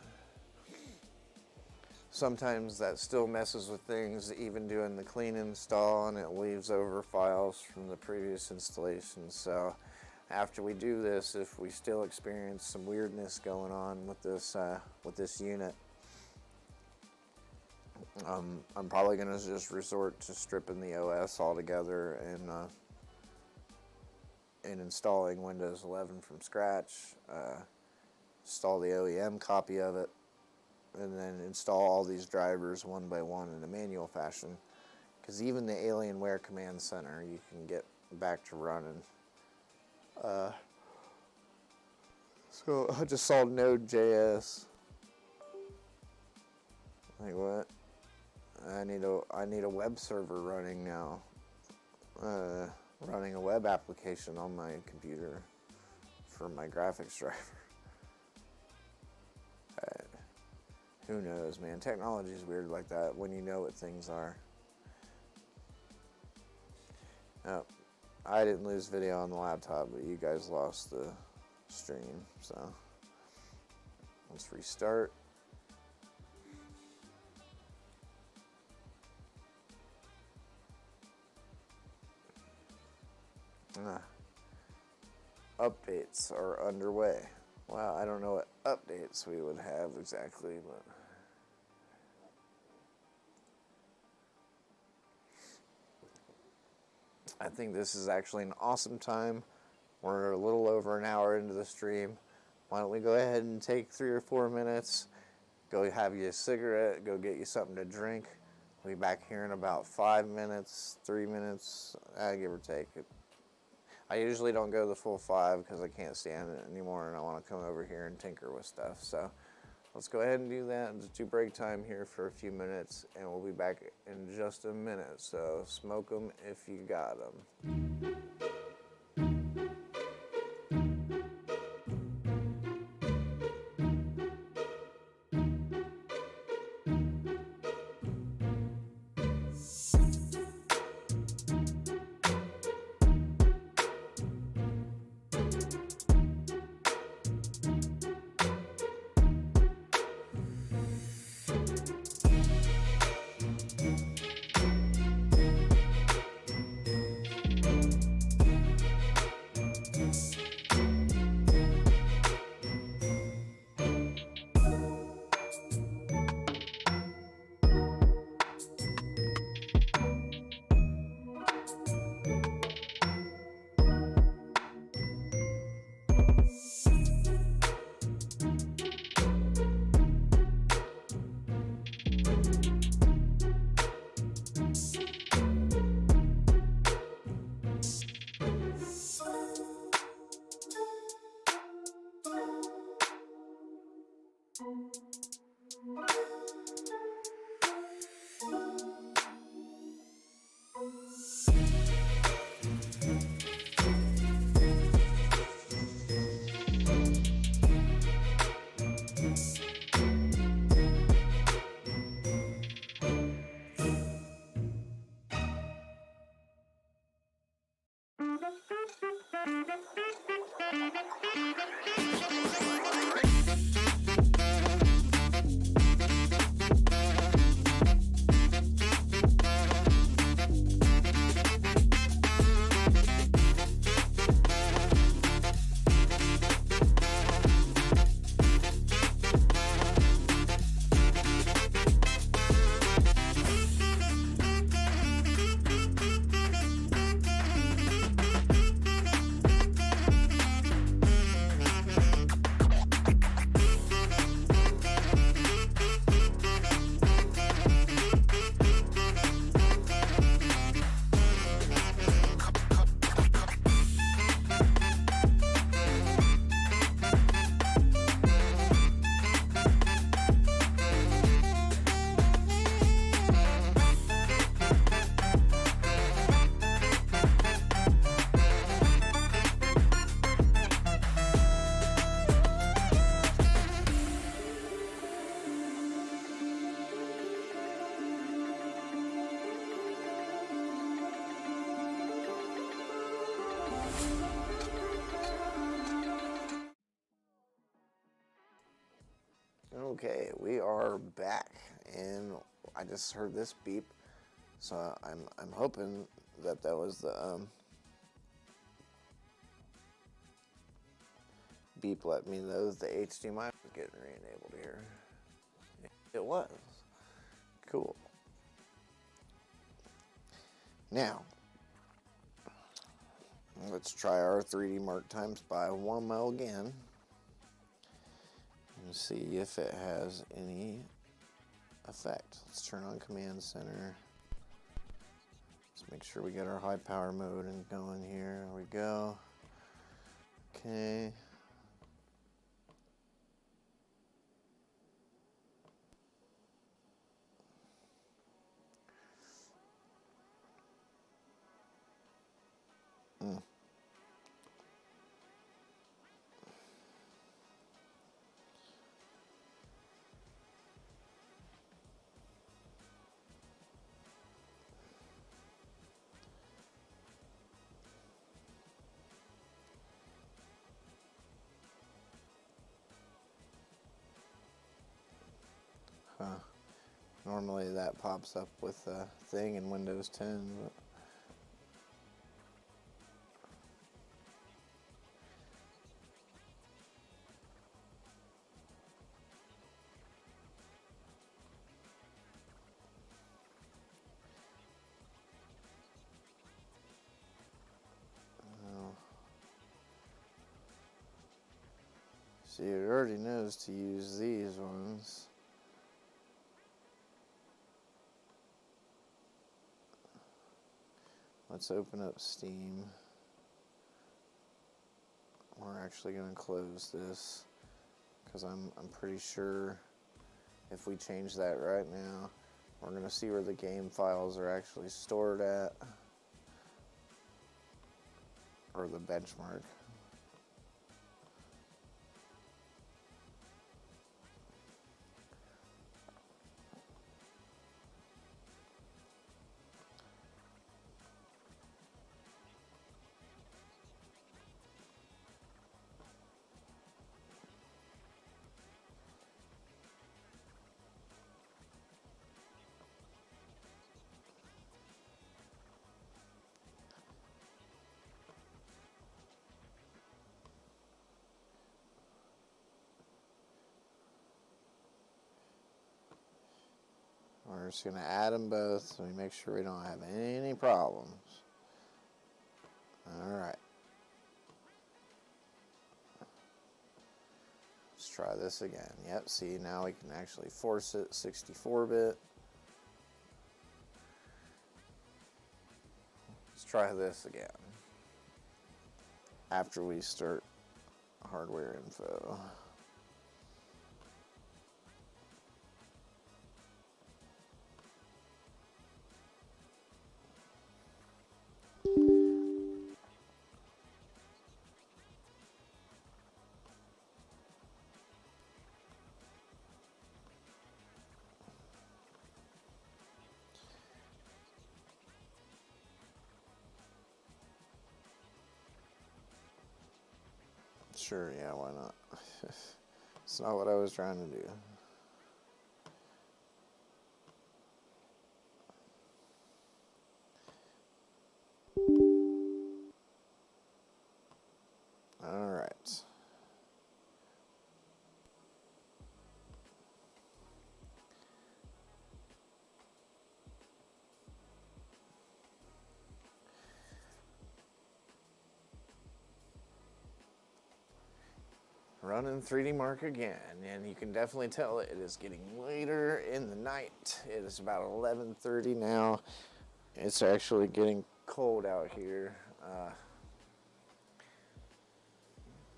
[SPEAKER 1] Sometimes that still messes with things, even doing the clean install, and it leaves over files from the previous installation. So after we do this, if we still experience some weirdness going on with this unit, I'm probably going to just resort to stripping the OS altogether and installing Windows 11 from scratch, install the OEM copy of it, and then install all these drivers one by one in a manual fashion, because even the Alienware Command Center you can get back to running. So I just saw Node.js. Like what? I need a web server running now. Running a web application on my computer for my graphics driver. Who knows, man? Technology is weird like that when you know what things are. Oh, I didn't lose video on the laptop, but you guys lost the stream, so let's restart. Updates are underway. Wow, I don't know what updates we would have exactly, but I think this is actually an awesome time. We're a little over an hour into the stream. Why don't we go ahead and take 3 or 4 minutes, go have you a cigarette, go get you something to drink. We'll be back here in about 5 minutes, 3 minutes, give or take. I usually don't go the full 5 because I can't stand it anymore and I want to come over here and tinker with stuff. So let's go ahead and do that and just do break time here for a few minutes, and we'll be back in just a minute. So smoke them if you got them. Okay, we are back, and I just heard this beep, so I'm hoping that was the beep let me know that the HDMI was getting re-enabled here. It was. Cool. Now, let's try our 3D Mark times by 1 mile again. and see if it has any effect. Let's turn on Command Center. Let's make sure we get our high power mode and going here. There we go. Okay. Huh. Normally that pops up with a thing in Windows 10, but see, it already knows to use these ones. Let's open up Steam. We're actually going to close this because I'm pretty sure if we change that right now, we're going to see where the game files are actually stored at, or the benchmark. We're just going to add them both so we make sure we don't have any problems. Alright. Let's try this again. Yep, see, now we can actually force it 64-bit. Let's try this again after we start hardware info. Sure, yeah, why not? It's not what I was trying to do. All right. Running 3D Mark again, and you can definitely tell it is getting later in the night. It is about 11:30 now. It's actually getting cold out here.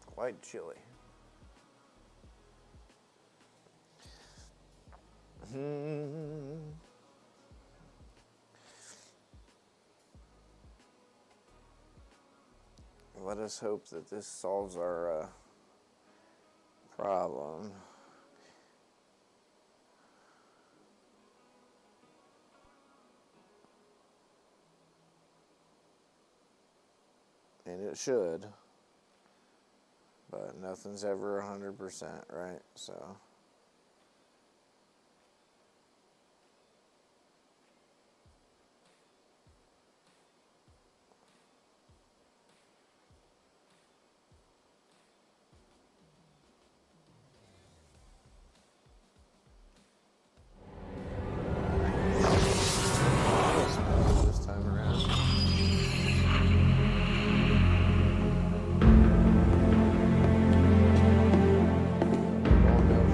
[SPEAKER 1] Quite chilly. Let us hope that this solves our problem. And it should, but nothing's ever 100%, right? So this time around. We won't know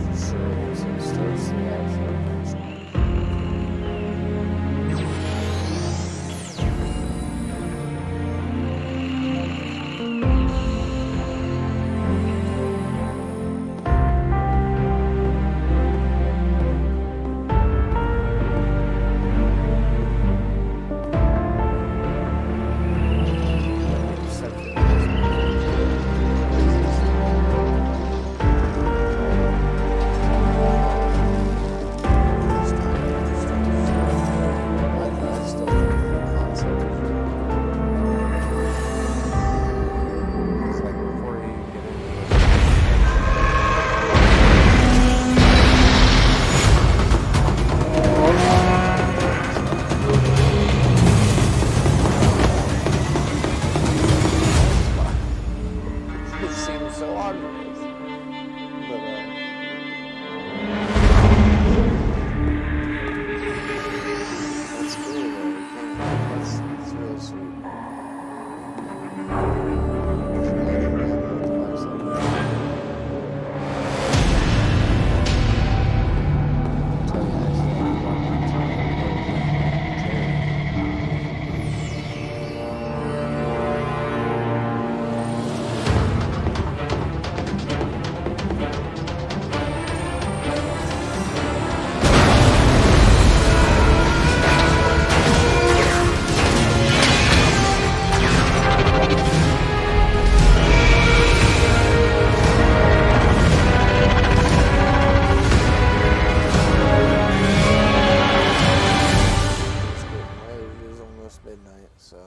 [SPEAKER 1] midnight, so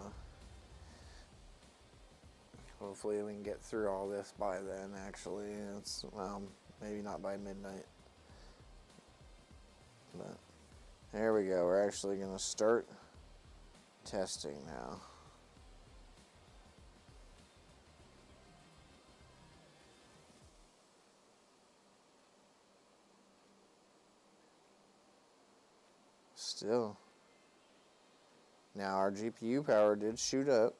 [SPEAKER 1] hopefully we can get through all this by then. Actually, it's maybe not by midnight, but there we go. We're actually going to start testing now. Still. Now our GPU power did shoot up.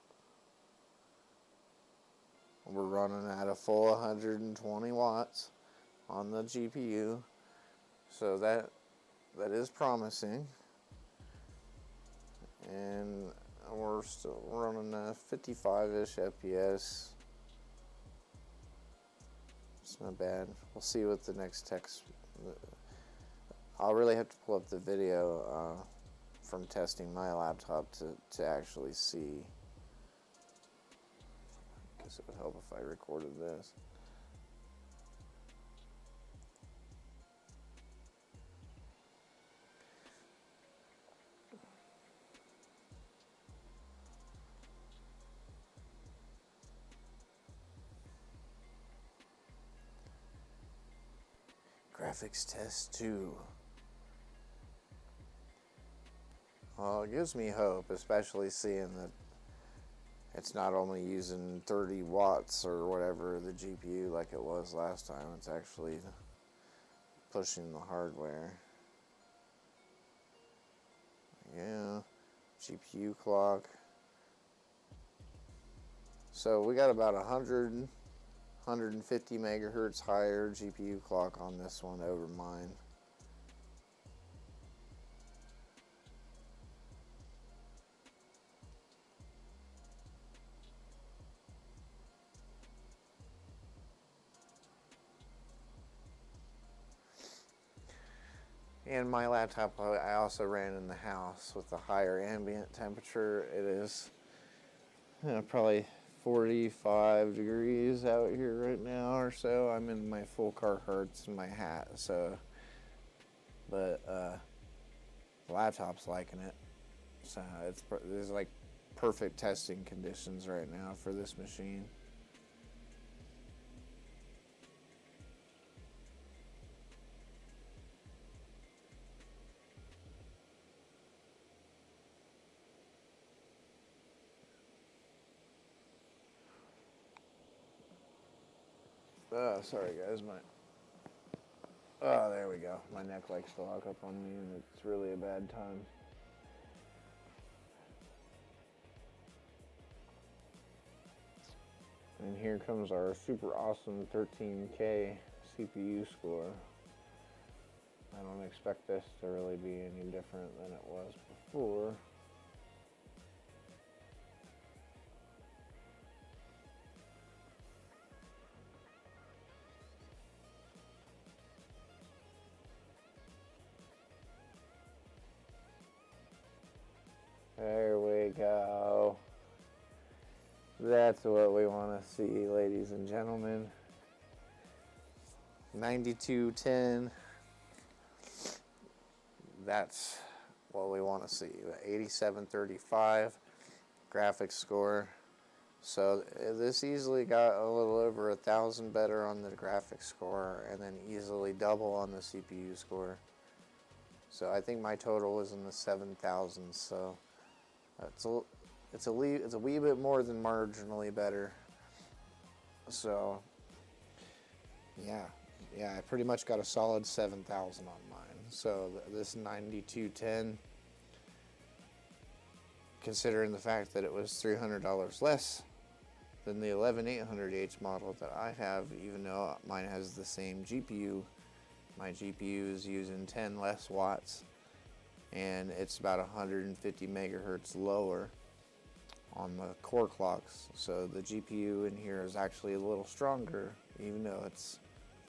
[SPEAKER 1] We're running at a full 120 watts on the GPU. So that is promising. And we're still running a 55-ish FPS. It's not bad. We'll see what the next text. I'll really have to pull up the video from testing my laptop to actually see. I guess it would help if I recorded this. Graphics test 2. Well, it gives me hope, especially seeing that it's not only using 30 watts or whatever the GPU like it was last time. It's actually pushing the hardware. Yeah, GPU clock. So we got about 150 megahertz higher GPU clock on this one over mine. And my laptop, I also ran in the house with a higher ambient temperature. It is probably 45 degrees out here right now or so. I'm in my full Carhartts and my hat, so, but the laptop's liking it. So there's like perfect testing conditions right now for this machine. Oh, sorry guys, oh, there we go. My neck likes to lock up on me and it's really a bad time. And here comes our super awesome 13K CPU score. I don't expect this to really be any different than it was before. There we go. That's what we want to see, ladies and gentlemen. 9210. That's what we want to see. 8735 graphics score. So this easily got a little over 1,000 better on the graphics score, and then easily double on the CPU score. So I think my total was in the 7,000. So it's a wee bit more than marginally better. So yeah, I pretty much got a solid 7,000 on mine. So this 9210, considering the fact that it was $300 less than the 11800H model that I have, even though mine has the same GPU, my GPU is using 10 less watts, and it's about 150 megahertz lower on the core clocks. So the GPU in here is actually a little stronger, even though it's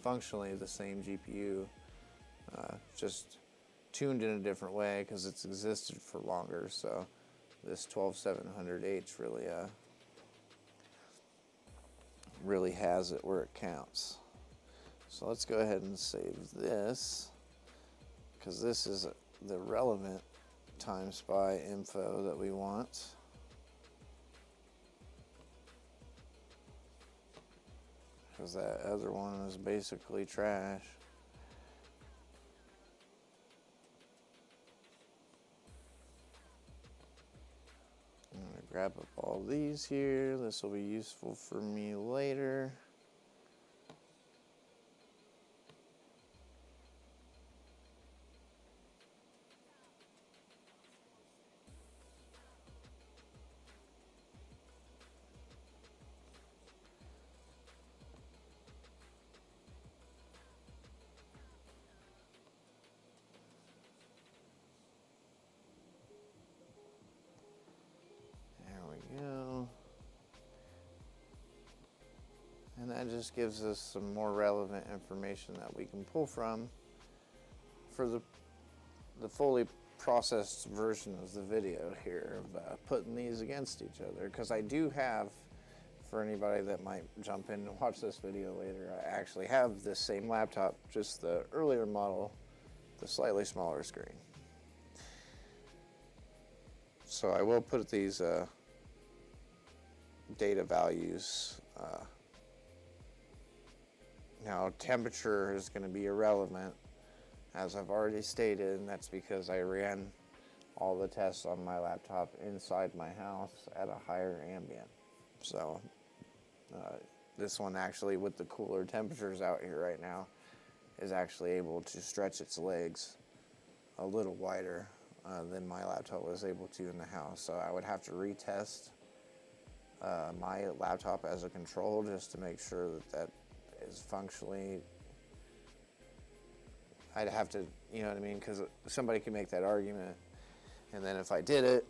[SPEAKER 1] functionally the same GPU, just tuned in a different way because it's existed for longer. So this 12700H really has it where it counts. So let's go ahead and save this, because this is the relevant time spy info that we want. Because that other one is basically trash. I'm going to grab up all these here. This will be useful for me later. And that just gives us some more relevant information that we can pull from for the fully processed version of the video here of putting these against each other. Because I do have, for anybody that might jump in and watch this video later, I actually have this same laptop, just the earlier model, the slightly smaller screen. So I will put these data values. Now, temperature is going to be irrelevant, as I've already stated, and that's because I ran all the tests on my laptop inside my house at a higher ambient. So, this one actually, with the cooler temperatures out here right now, is actually able to stretch its legs a little wider than my laptop was able to in the house. So I would have to retest my laptop as a control just to make sure that is functionally. I'd have to, you know what I mean, because somebody can make that argument, and then if I did it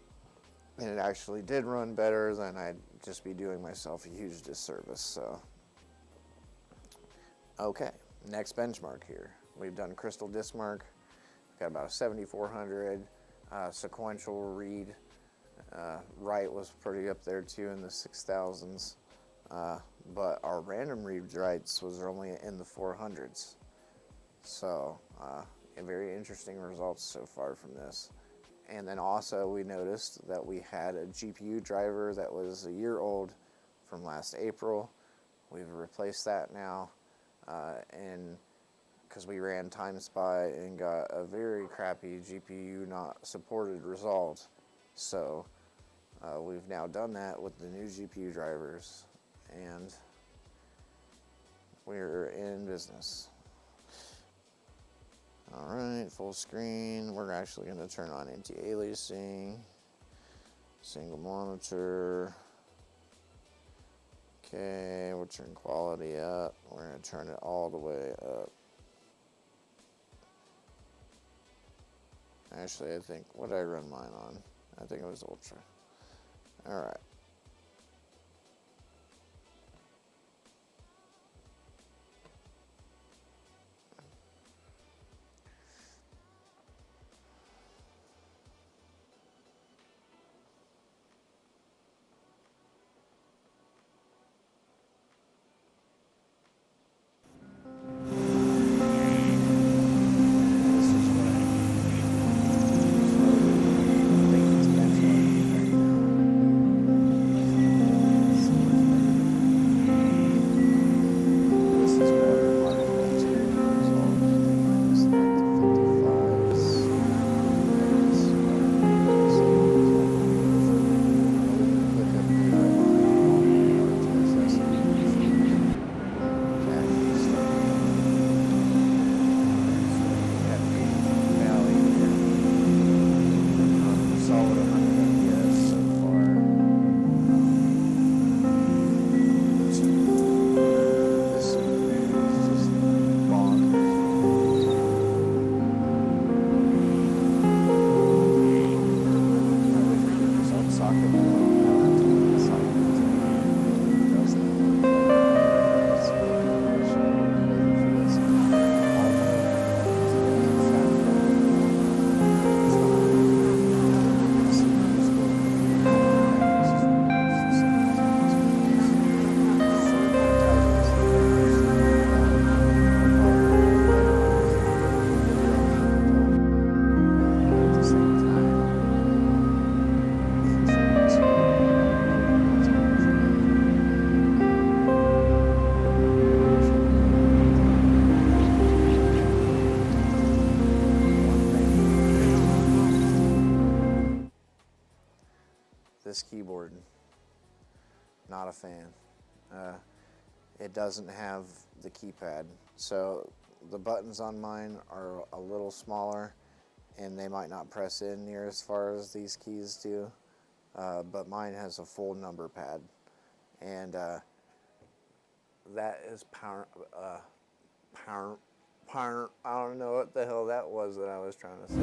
[SPEAKER 1] and it actually did run better, then I'd just be doing myself a huge disservice. So okay, next benchmark here. We've done crystal disk mark. We've got about a 7400 sequential read. Write was pretty up there too in the 6000s. But our random read writes was only in the 400s. So, very interesting results so far from this. And then also we noticed that we had a GPU driver that was a year old from last April. We've replaced that now, and because we ran Time Spy and got a very crappy GPU not supported result. So, we've now done that with the new GPU drivers, and we're in business. All right, full screen. We're actually going to turn on anti-aliasing, single monitor. Okay, we'll turn quality up. We're going to turn it all the way up. Actually, I think, what did I run mine on? I think it was Ultra. All right. This keyboard, not a fan. It doesn't have the keypad, so the buttons on mine are a little smaller and they might not press in near as far as these keys do, but mine has a full number pad, and that is power. I don't know what the hell that was that I was trying to say.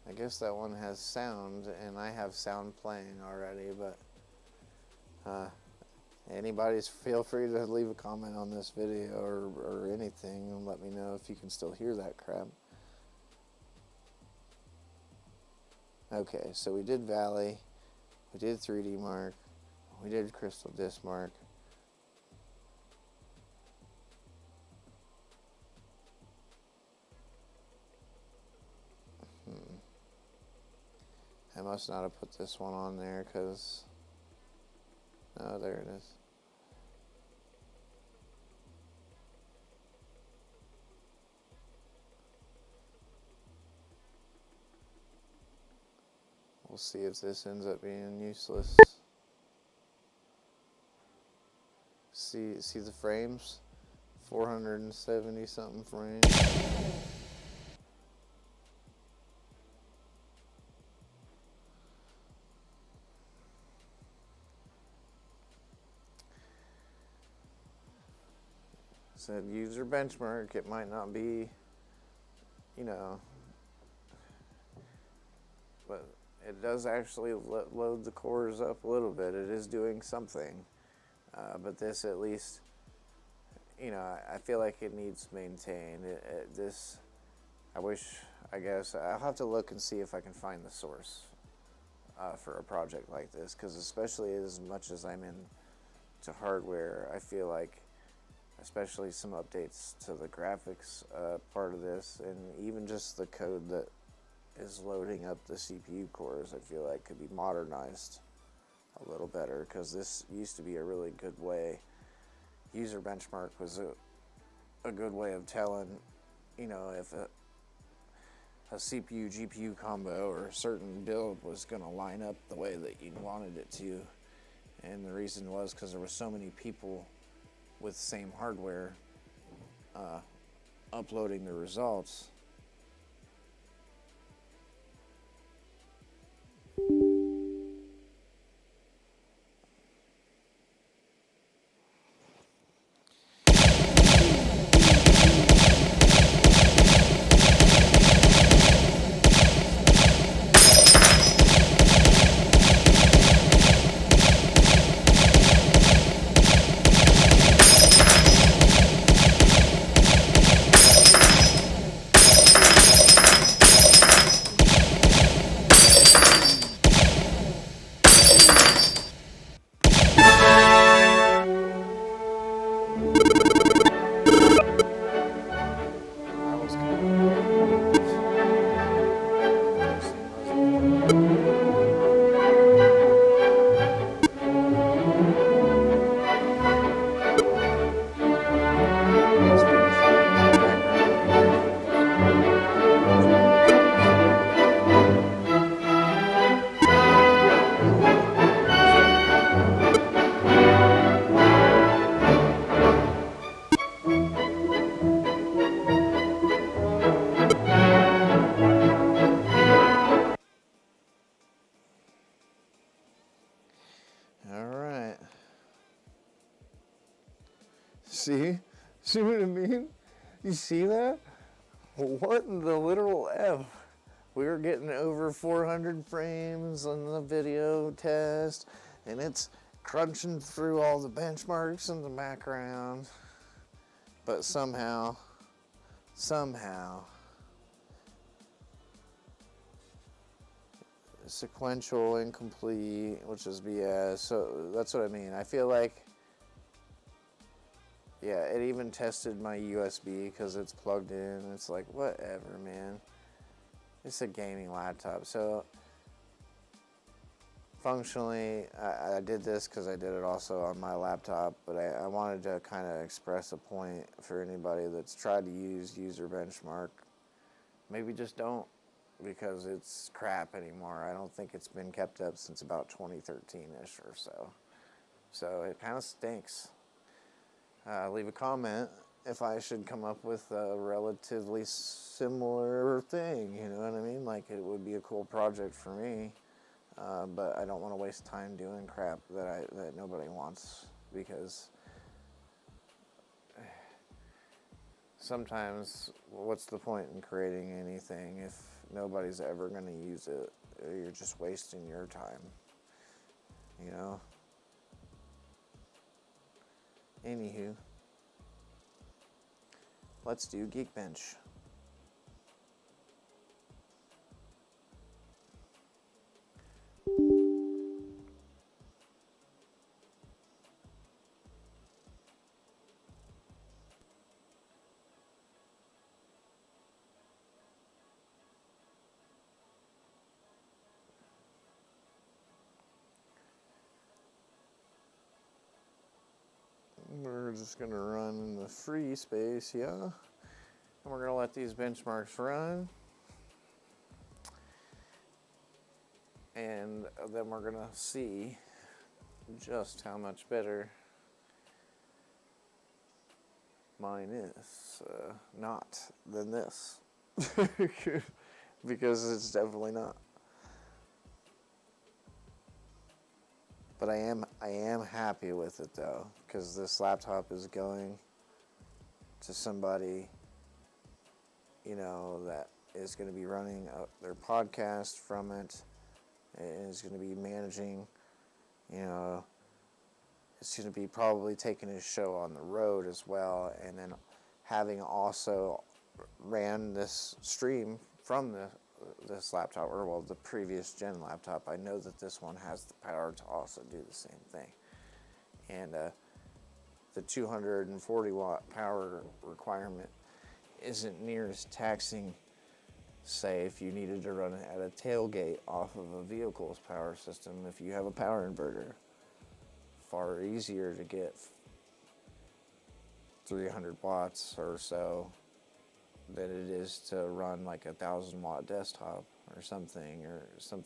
[SPEAKER 1] I guess that one has sound, and I have sound playing already, but anybody's feel free to leave a comment on this video or anything and let me know if you can still hear that crap. Okay, so we did Valley, we did 3D Mark, we did Crystal Disc Mark. I must not have put this one on there because, oh, there it is. We'll see if this ends up being useless. See the frames? 470 something frames. Said user benchmark, it might not be, you know, but it does actually load the cores up a little bit. It is doing something, but this at least, you know, I feel like it needs maintained. I guess I'll have to look and see if I can find the source for a project like this, because especially as much as I'm into hardware, I feel like especially some updates to the graphics part of this, and even just the code that is loading up the CPU cores, I feel like could be modernized a little better, because this used to be a really good way. User benchmark was a good way of telling, you know, if a CPU GPU combo or a certain build was going to line up the way that you wanted it to. And the reason was because there were so many people with same hardware, uploading the results. Alright. See? See what I mean? You see that? What in the literal F? We were getting over 400 frames on the video test, and it's crunching through all the benchmarks in the background. But somehow, sequential, incomplete, which is BS. So that's what I mean. I feel like, yeah, it even tested my USB because it's plugged in. It's like, whatever, man. It's a gaming laptop. So functionally, I did this because I did it also on my laptop, but I wanted to kind of express a point for anybody that's tried to use user benchmark. Maybe just don't, because it's crap anymore. I don't think it's been kept up since about 2013-ish or so. So it kind of stinks. Leave a comment if I should come up with a relatively similar thing, you know what I mean? Like, it would be a cool project for me, but I don't want to waste time doing crap that nobody wants, because sometimes what's the point in creating anything if nobody's ever going to use it? You're just wasting your time, you know? Anywho, let's do Geekbench. We're just going to run in the free space, yeah. And we're going to let these benchmarks run. And then we're going to see just how much better mine is not than this. Because it's definitely not. But I am happy with it though, because this laptop is going to somebody, you know, that is going to be running their podcast from it, and is going to be managing, you know, it's going to be probably taking his show on the road as well, and then having also ran this stream from this laptop, or well, the previous gen laptop. I know that this one has the power to also do the same thing, and the 240 watt power requirement isn't near as taxing, say, if you needed to run it at a tailgate off of a vehicle's power system. If you have a power inverter, far easier to get 300 watts or so than it is to run like 1,000 watt desktop or something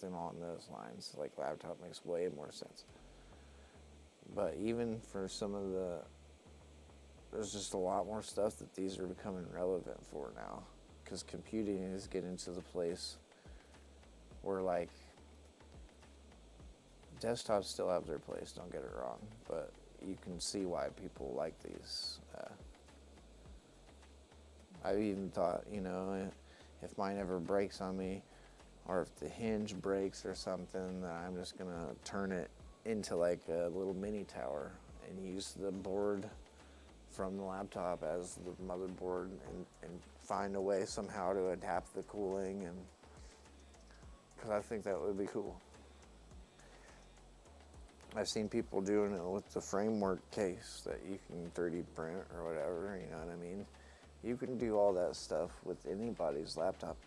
[SPEAKER 1] along those lines. Like, laptop makes way more sense. But even for some of the there's just a lot more stuff that these are becoming relevant for now, because computing is getting to the place where, like, desktops still have their place, don't get it wrong, but you can see why people like these. I've even thought, you know, if mine ever breaks on me, or if the hinge breaks or something, then I'm just gonna turn it into like a little mini tower and use the board from the laptop as the motherboard, and find a way somehow to adapt the cooling, and because I think that would be cool. I've seen people doing it with the framework case that you can 3D print or whatever, you know what I mean? You can do all that stuff with anybody's laptop.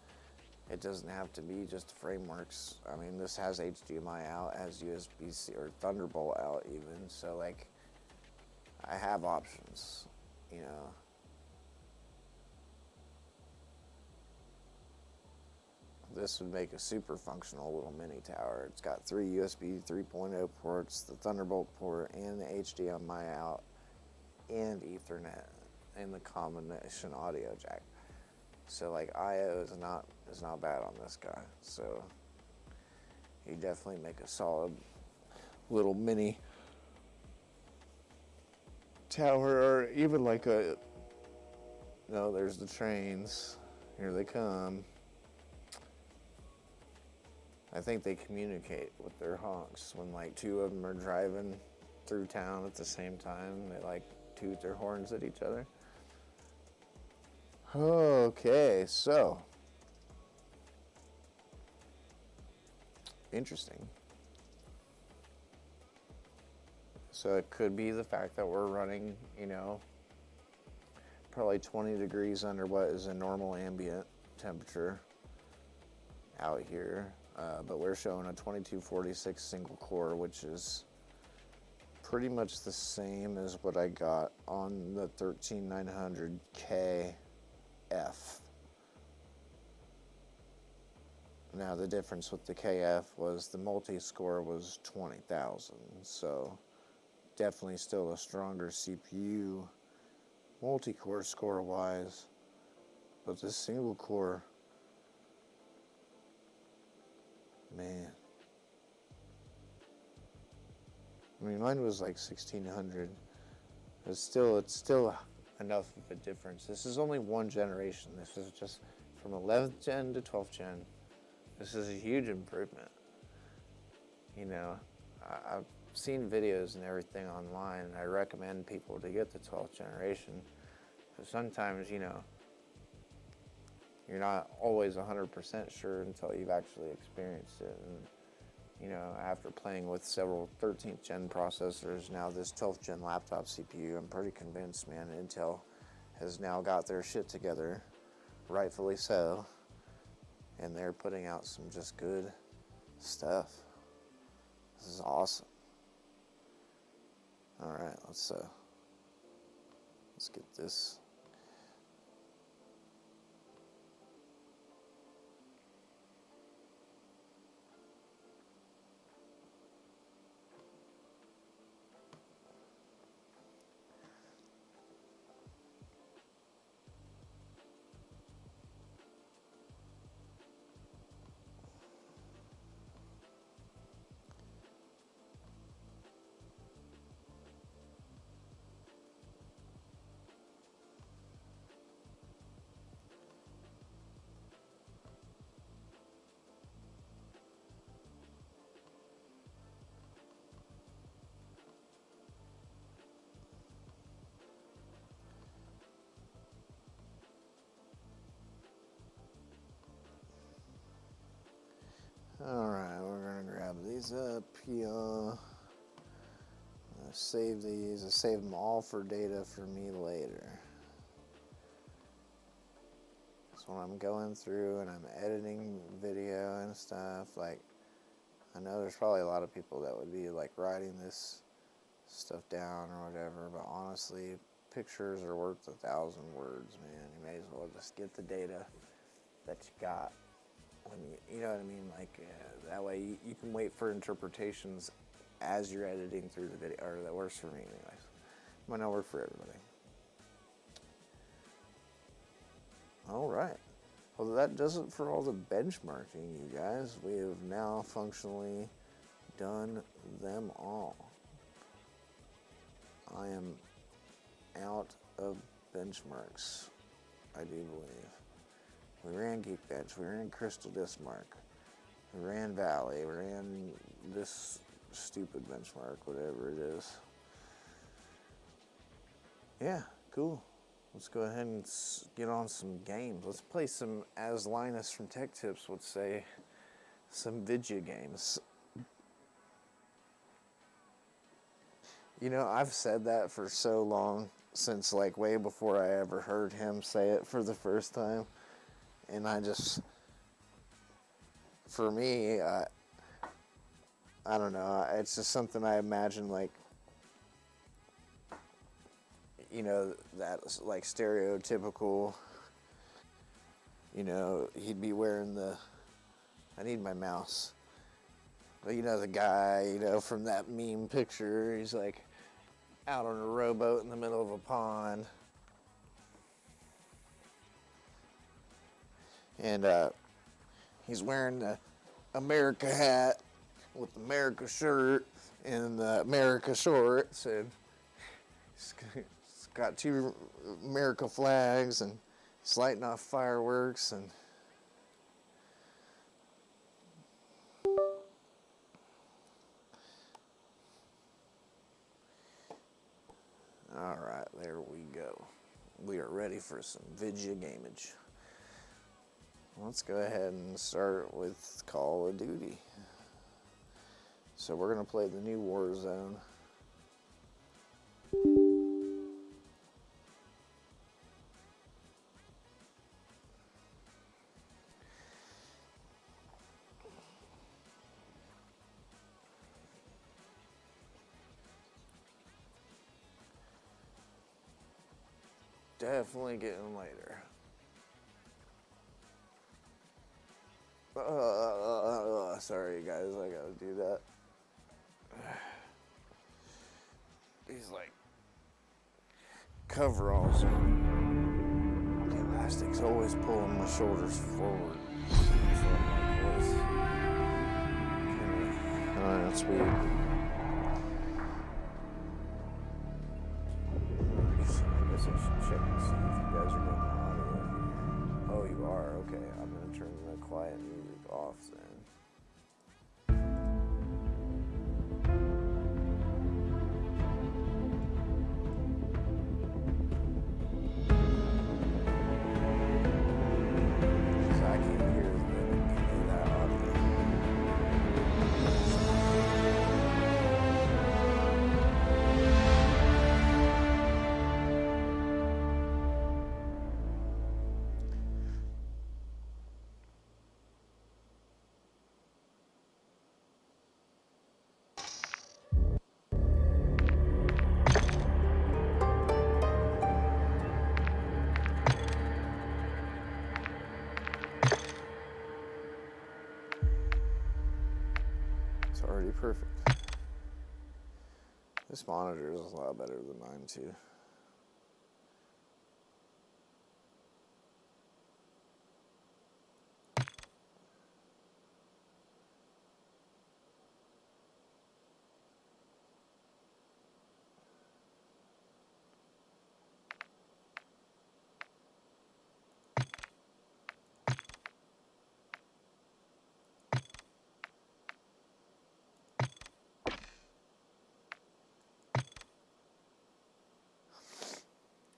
[SPEAKER 1] It doesn't have to be just frameworks. I mean, this has HDMI out, has USB-C or Thunderbolt out even, so like, I have options, you know. This would make a super functional little mini tower. It's got 3 USB 3.0 ports, the Thunderbolt port, and the HDMI out, and Ethernet, and the combination audio jack. So like, I/O is not bad on this guy. So you definitely make a solid little mini tower, or even like a, no, there's the trains. Here they come. I think they communicate with their honks when like 2 of them are driving through town at the same time. They like toot their horns at each other. Okay, so interesting. So it could be the fact that we're running, you know, probably 20 degrees under what is a normal ambient temperature out here. But we're showing a 2246 single core, which is pretty much the same as what I got on the 13900KF. Now the difference with the KF was the multi-score was 20,000, so definitely still a stronger CPU multi-core score-wise, but this single core, man. I mean, mine was like 1600. But it's still enough of a difference. This is only one generation. This is just from 11th gen to 12th gen. This is a huge improvement. You know, I've seen videos and everything online, and I recommend people to get the 12th generation. But sometimes, you know, you're not always 100% sure until you've actually experienced it. And, you know, after playing with several 13th gen processors, now this 12th gen laptop CPU, I'm pretty convinced, man, Intel has now got their shit together, rightfully so, and they're putting out some just good stuff. This is awesome. All right, let's get this. Alright, we're going to grab these up here. Save these. I save them all for data for me later. So when I'm going through and I'm editing video and stuff, like, I know there's probably a lot of people that would be like writing this stuff down or whatever, but honestly, pictures are worth 1,000 words, man. You may as well just get the data that you got. When you know what I mean? Like, that way you can wait for interpretations as you're editing through the video, or that works for me anyways. Might not work for everybody. that does it for all the benchmarking, you guys. We have now functionally done them all. I am out of benchmarks, I do believe. We ran Geekbench, we ran Crystal Dismark, we ran Valley, we ran this stupid benchmark, whatever it is. Yeah, cool. Let's go ahead and get on some games. Let's play some, as Linus from Tech Tips would say, some video games. You know, I've said that for so long, since like way before I ever heard him say it for the first time. And I just, for me, I don't know, it's just something I imagine, like, you know, that like stereotypical, you know, he'd be wearing the, I need my mouse, but you know, the guy, you know, from that meme picture, he's like out on a rowboat in the middle of a pond. And he's wearing the America hat with the America shirt and the America shorts, and he's got two America flags, and he's lighting off fireworks. And all right, there we go. We are ready for some video gamage. Let's go ahead and start with Call of Duty. So we're going to play the new Warzone. Definitely getting later. Sorry guys, I gotta do that. These like coveralls, the elastic's always pulling my shoulders forward. Alright, that's weird. I guess I should check and see if you guys are getting the audio. Oh, you are? Okay, I'm gonna turn the quiet music off then. Already perfect. This monitor is a lot better than mine too.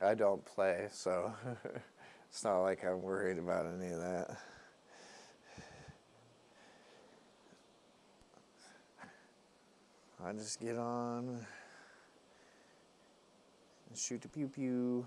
[SPEAKER 1] I don't play, so it's not like I'm worried about any of that. I just get on and shoot the pew pew.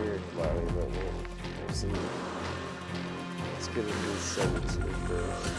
[SPEAKER 1] hear anybody, but we'll see. Let's get into these settings here first.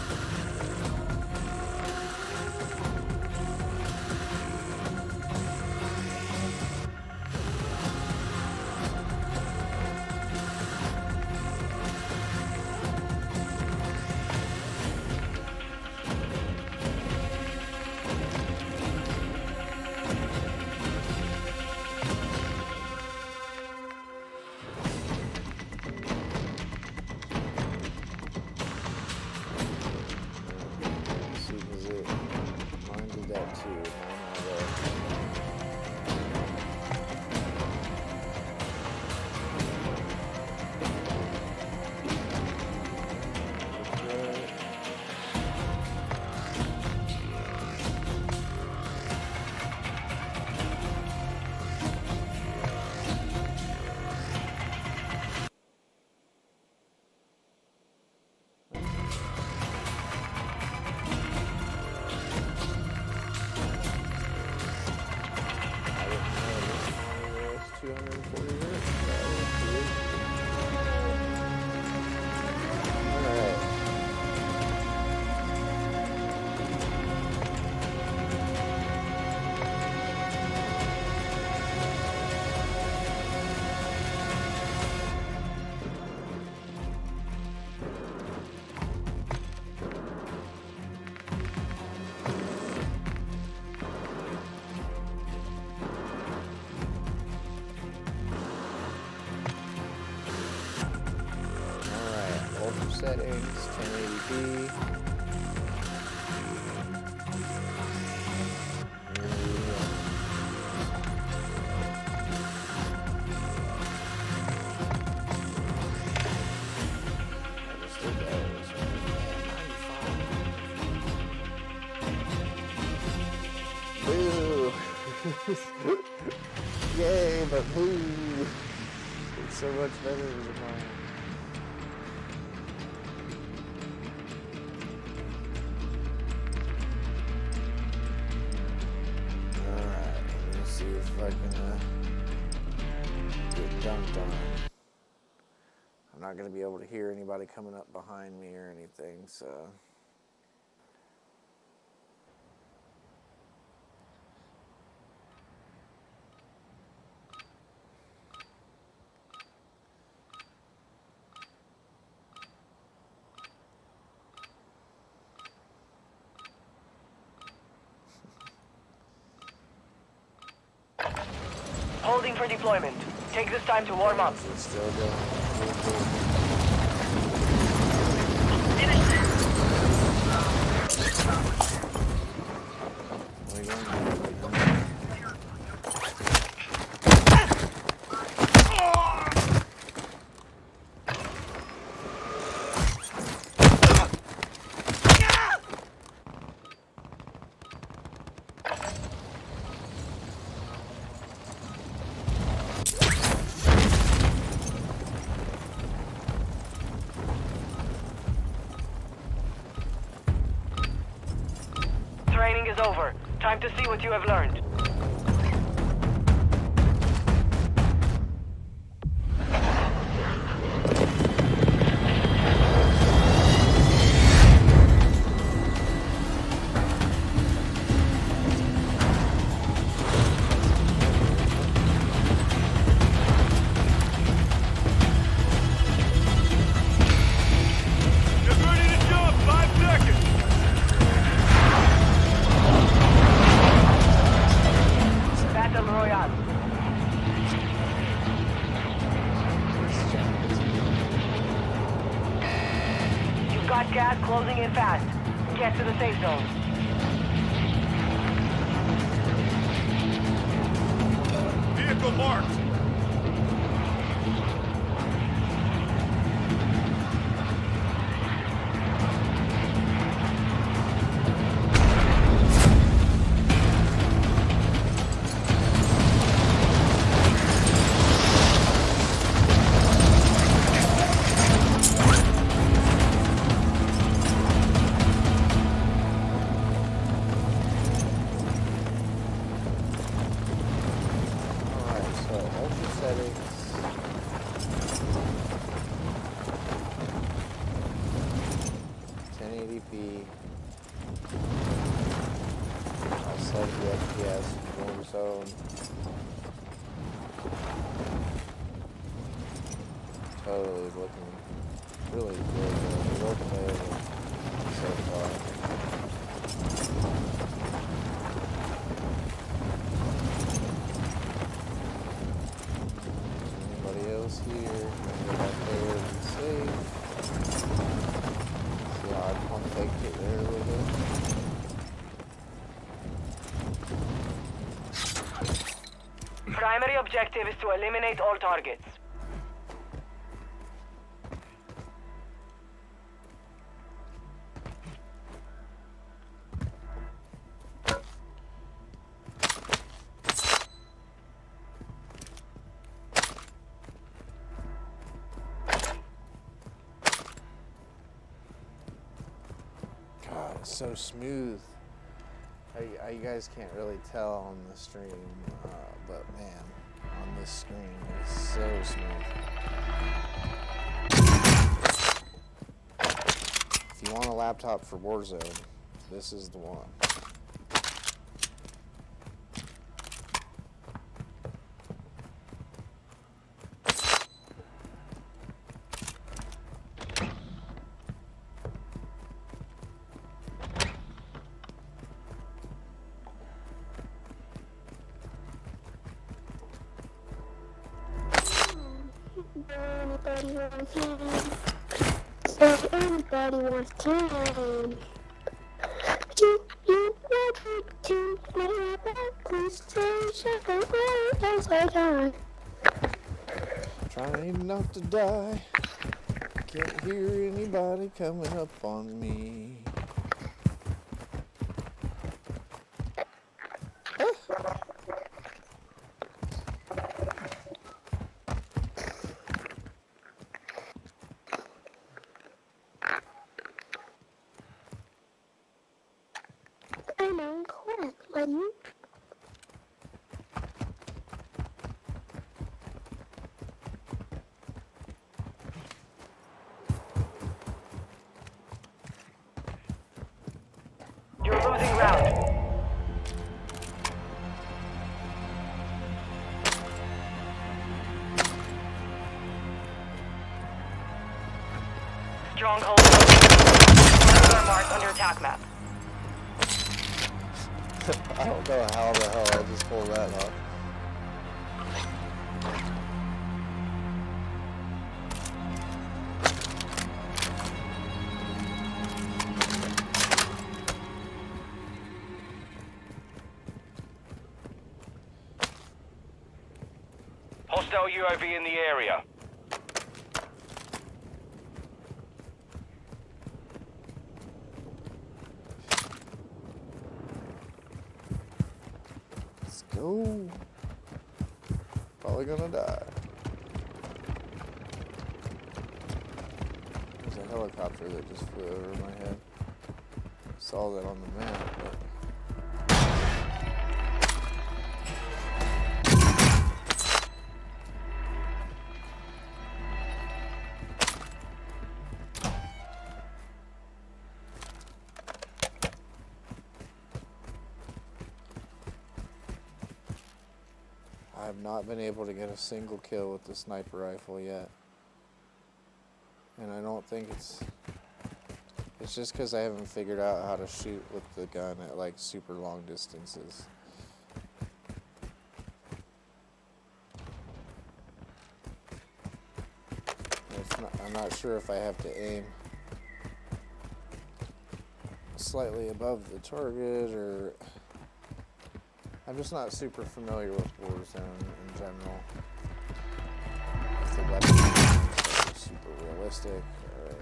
[SPEAKER 1] Settings, 1080p. Boo! Yay, but boo! It's so much better than mine. If I can get dunked on. I'm not going to be able to hear anybody coming up behind me or anything, so.
[SPEAKER 2] Holding for deployment. Take this time to warm up.
[SPEAKER 1] It's still going.
[SPEAKER 2] Training is over. Time to see what you have learned. Got gas closing in fast. Get to the safe zone.
[SPEAKER 3] Vehicle marked.
[SPEAKER 1] settings. I'll set the FPS war zone. Totally looking really good. Real playable so far. Anybody else here? Go back there and be safe. See how I pump faked it there a little bit.
[SPEAKER 2] Primary objective is to eliminate all targets.
[SPEAKER 1] God, it's so smooth. You guys can't really tell on the stream, but man, on this screen, it's so smooth. If you want a laptop for Warzone, this is the one.
[SPEAKER 4] Anybody wants game? If anybody wants game, you never to me back, please take a word as I die.
[SPEAKER 1] Trying not to die. Can't hear anybody coming up on me.
[SPEAKER 4] I'm on quit, buddy.
[SPEAKER 2] You're losing ground. Stronghold. Are marked on your attack map.
[SPEAKER 1] I don't know how the hell I just pulled that off.
[SPEAKER 3] Hostile UAV in the area.
[SPEAKER 1] Let's go. Probably gonna die. There's a helicopter that just flew over my head. Saw that on the map, but I have not been able to get a single kill with the sniper rifle yet. And I don't think it's just because I haven't figured out how to shoot with the gun at like super long distances. I'm not sure if I have to aim slightly above the target, or I'm just not super familiar with Warzone in general. If the weapons are super realistic, or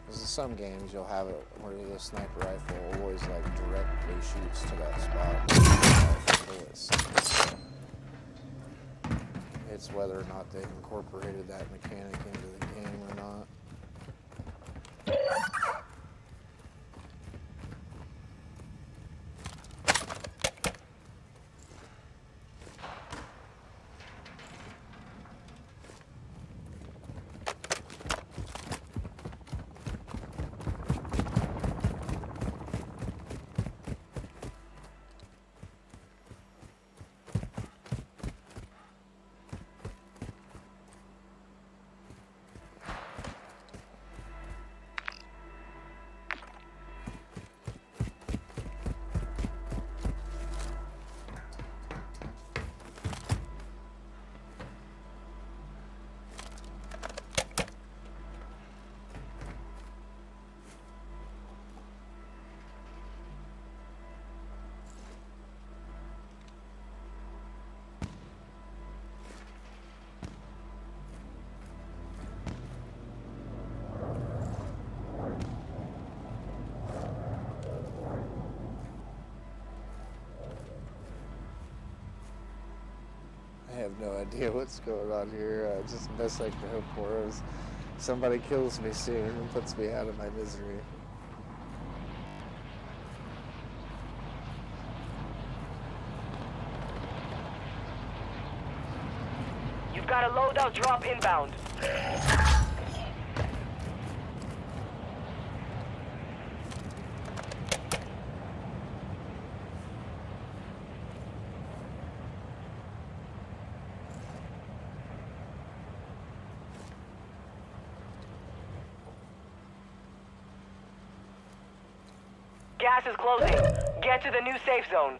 [SPEAKER 1] because in some games you'll have it where the sniper rifle always like directly shoots to that spot. It's whether or not they've incorporated that mechanic into the game or not. have no idea what's going on here. Just the best I can hope for is somebody kills me soon and puts me out of my misery.
[SPEAKER 2] You've got a loadout drop inbound. Gas is closing. Get to the new safe zone.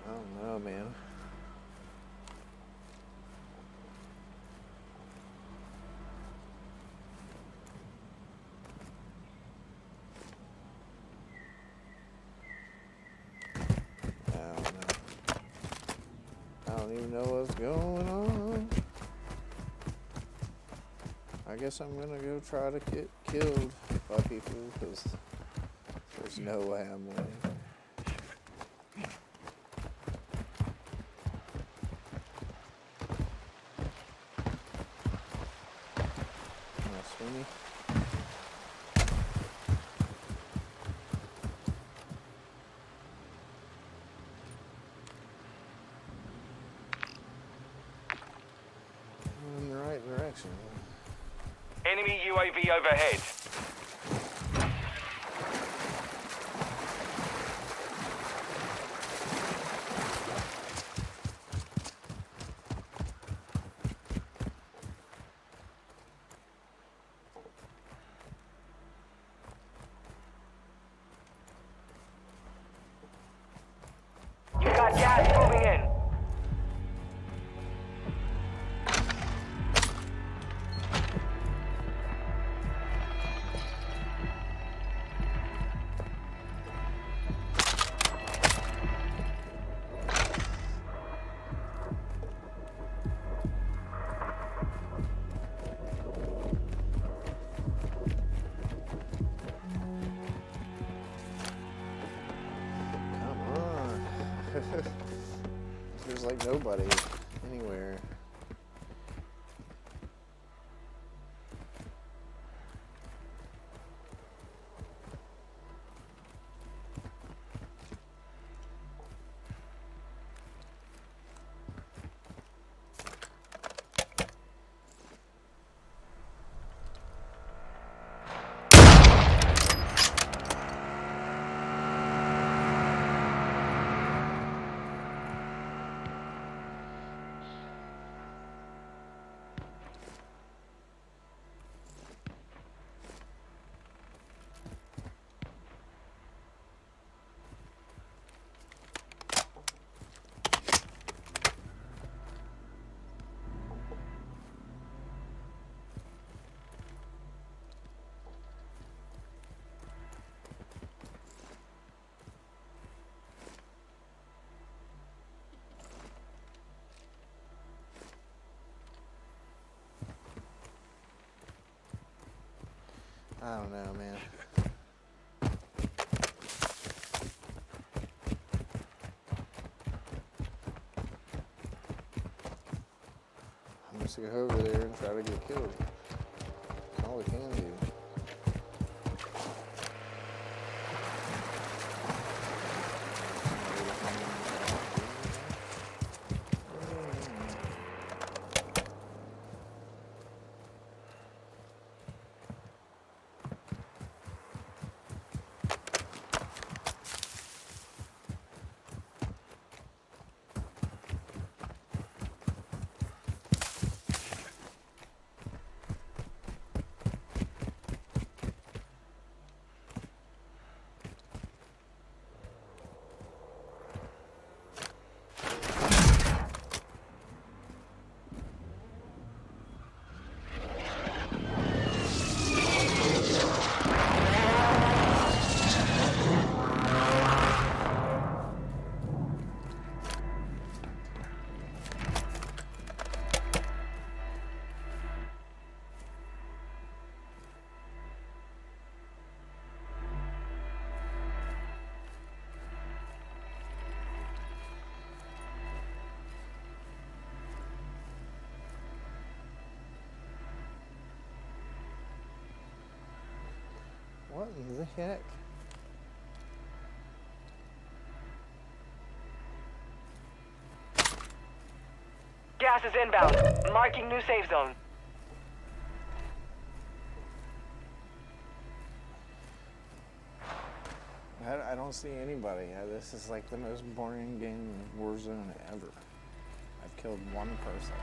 [SPEAKER 1] I don't know, man. I don't even know what's going on. I guess I'm gonna go try to get killed by people because there's no way I'm winning. Am I swinging? In the right direction.
[SPEAKER 3] Enemy UAV overhead.
[SPEAKER 2] You got gas moving in.
[SPEAKER 1] Come on. There's like nobody anywhere. I don't know, man. I'm just gonna go over there and try to get killed. That's all we can do. What in the heck?
[SPEAKER 2] Gas is inbound. Marking new safe zone.
[SPEAKER 1] I don't see anybody. This is like the most boring game of Warzone ever. I've killed one person.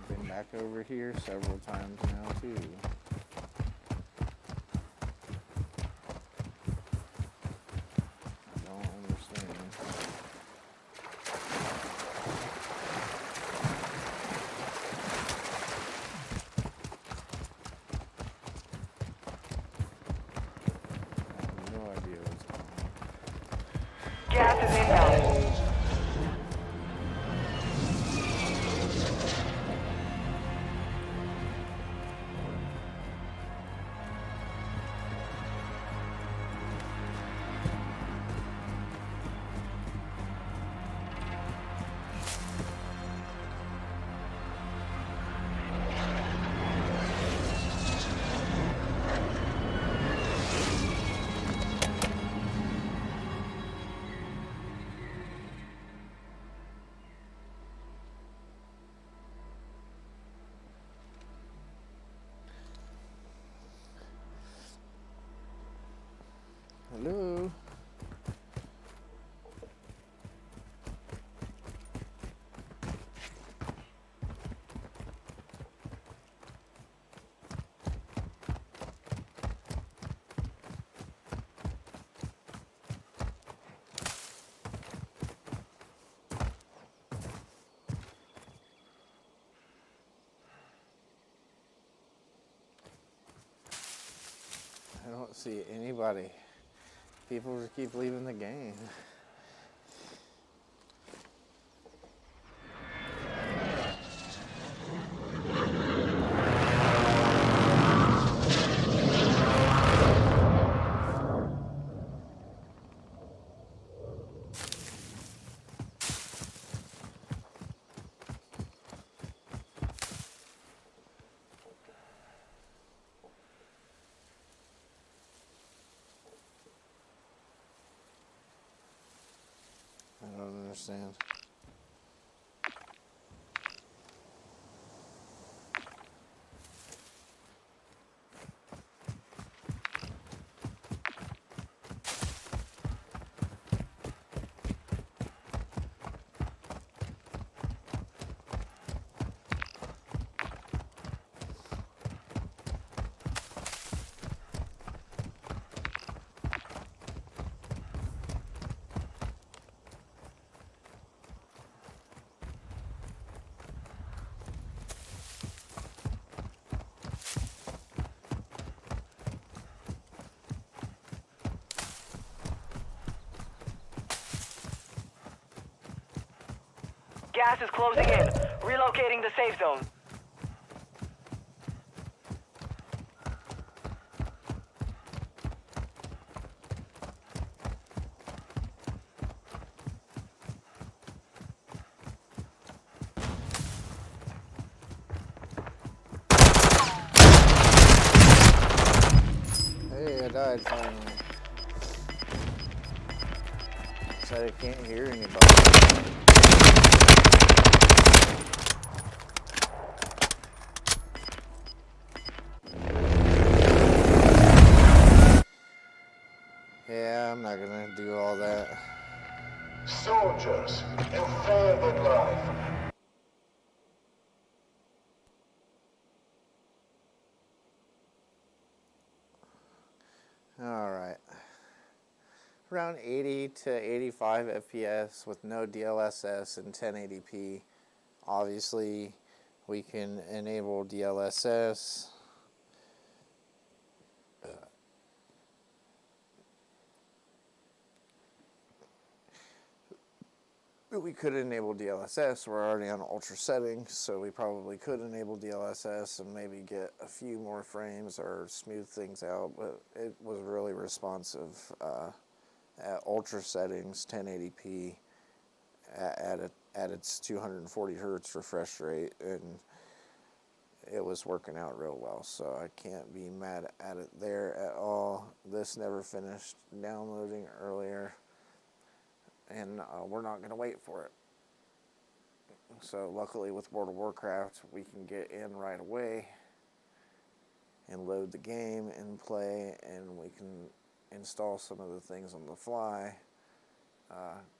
[SPEAKER 1] Been back over here several times now too. I don't understand. I have no idea what's going on.
[SPEAKER 2] Gas is inbound.
[SPEAKER 1] Hello? I don't see anybody. People just keep leaving the game. I don't understand.
[SPEAKER 2] Gas is closing in. Relocating the safe zone.
[SPEAKER 1] Hey, I died finally. Said I can't hear anybody. Yeah, I'm not gonna do all that.
[SPEAKER 5] Soldiers, you failed in life.
[SPEAKER 1] Alright. Around 80 to 85 FPS with no DLSS and 1080p. Obviously, we can enable DLSS. we could enable DLSS. We're already on ultra settings, so we probably could enable DLSS and maybe get a few more frames or smooth things out, but it was really responsive at ultra settings, 1080p at its 240 hertz refresh rate, and it was working out real well, so I can't be mad at it there at all. This never finished downloading earlier, and we're not going to wait for it. So luckily with World of Warcraft, we can get in right away and load the game and play, and we can install some of the things on the fly,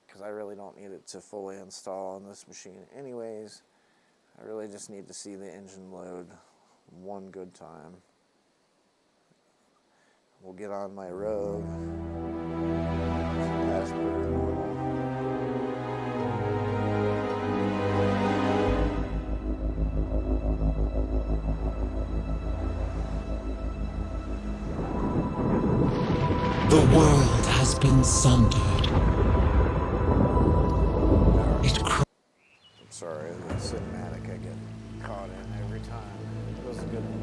[SPEAKER 1] because I really don't need it to fully install on this machine anyways. I really just need to see the engine load one good time. We'll get on my Rogue. As per normal.
[SPEAKER 6] The world has been sundered.
[SPEAKER 1] I'm sorry, the cinematic I get caught in every time. It was a good one.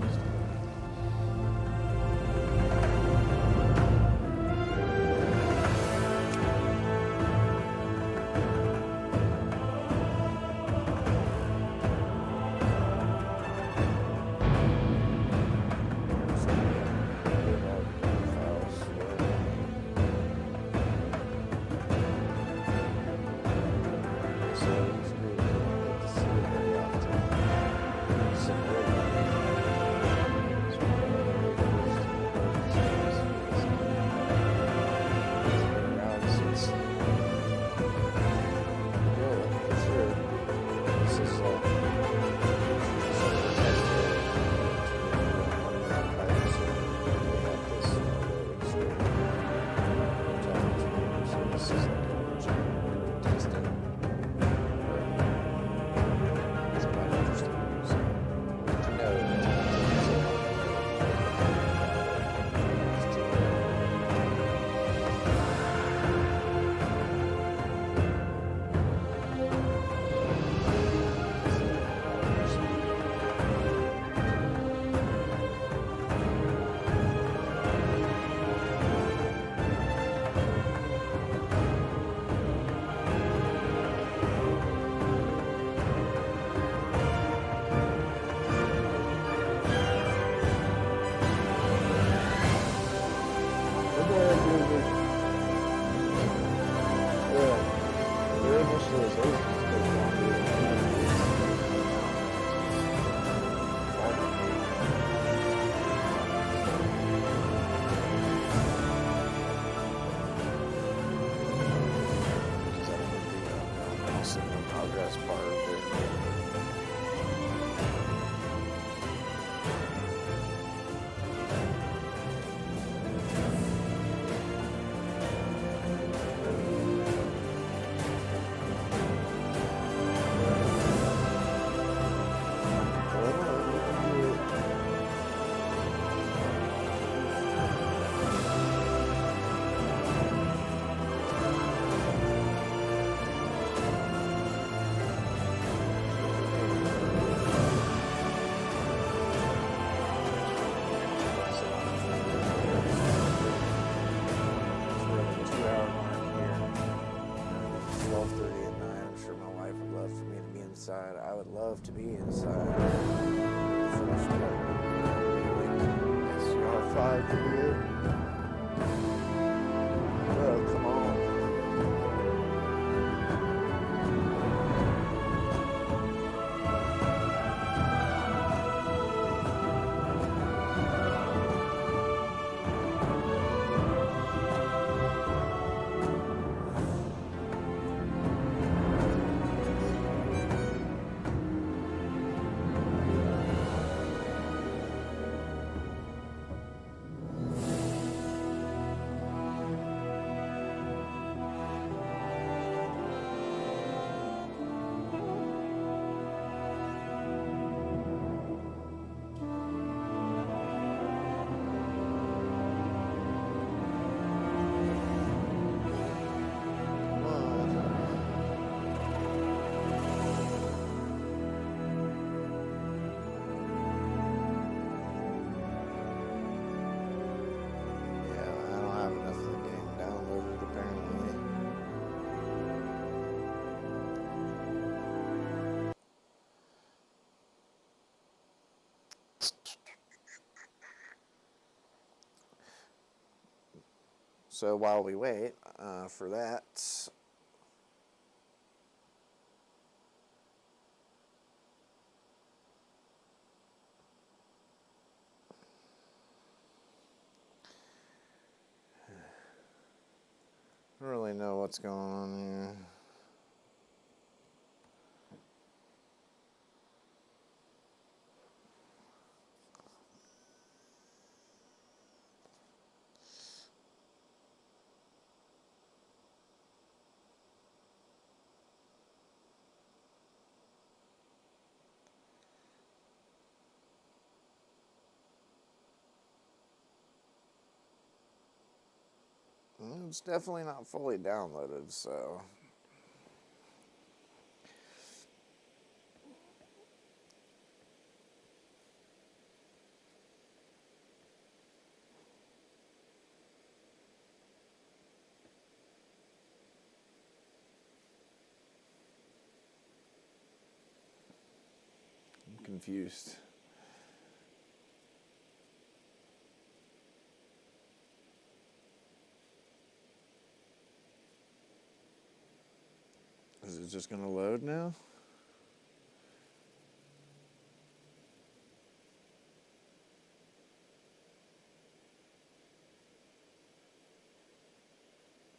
[SPEAKER 1] Progress part of it. I would love to be inside. Finished SCR5 here. Oh, come on. So while we wait for that, I don't really know what's going on here. It's definitely not fully downloaded, so. I'm confused. Is it just going to load now?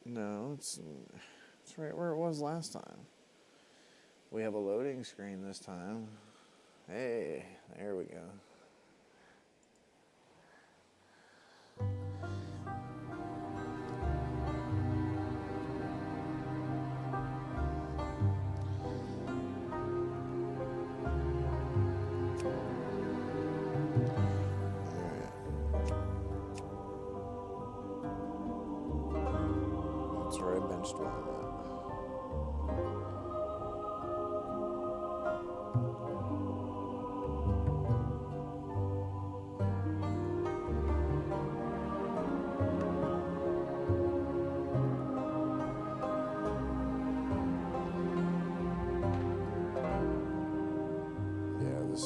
[SPEAKER 1] No, it's right where it was last time. We have a loading screen this time. Hey, there we go. That's where I benched one at. Yeah, this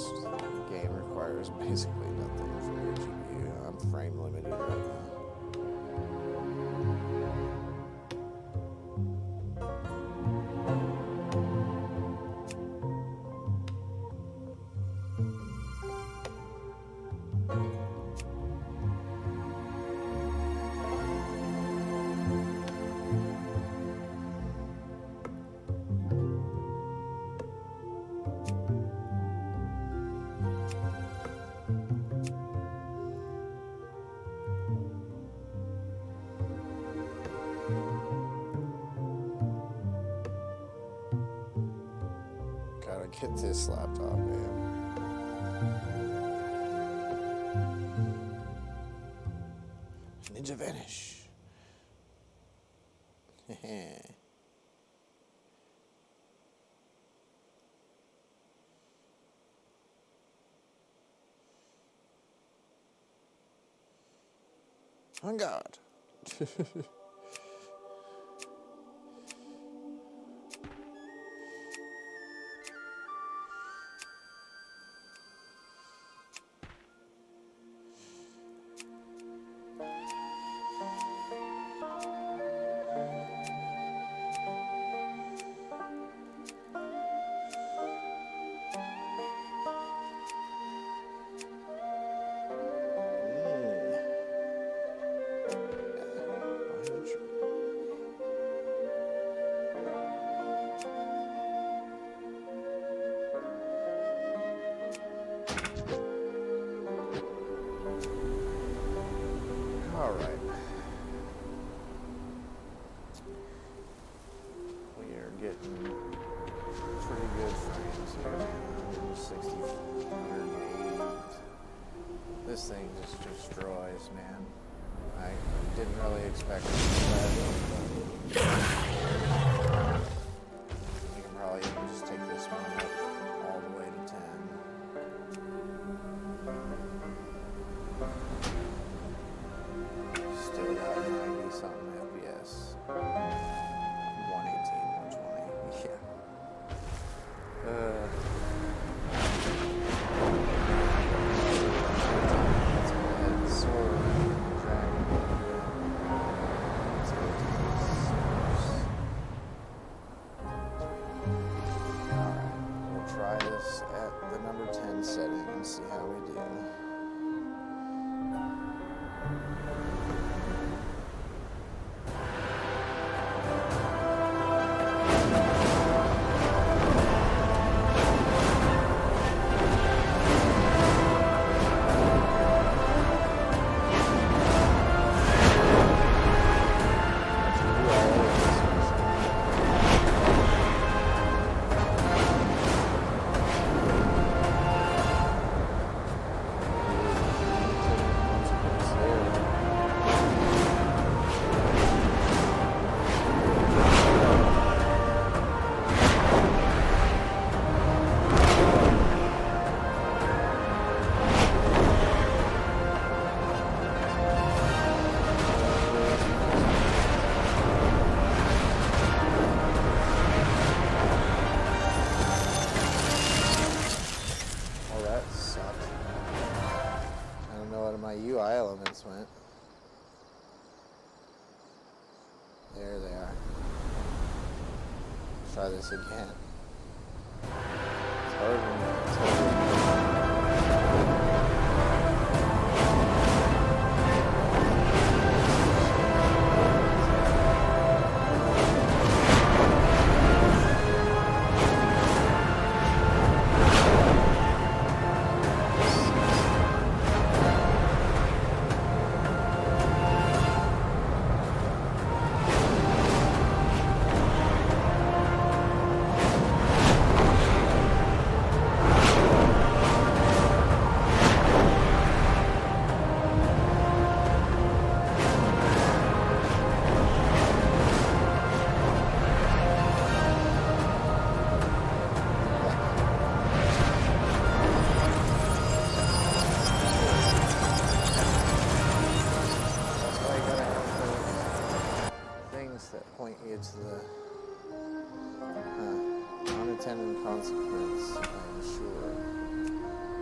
[SPEAKER 1] game requires basically nothing from your GPU. I'm frame limited right now. Gotta get this laptop, man. Ninja Vanish. On God. All right. We are getting pretty good frames here. 160, 180. This thing just destroys, man. I didn't really expect it to do that. You can probably even just take this one up all the way to 10. Still got 90 something FPS. 118, 120. Yeah. Let's go ahead and sword dragon. setting and see how we do. My UI elements went. There they are. Let's try this again. It's hard when it's that point you to the unintended consequence, I'm sure.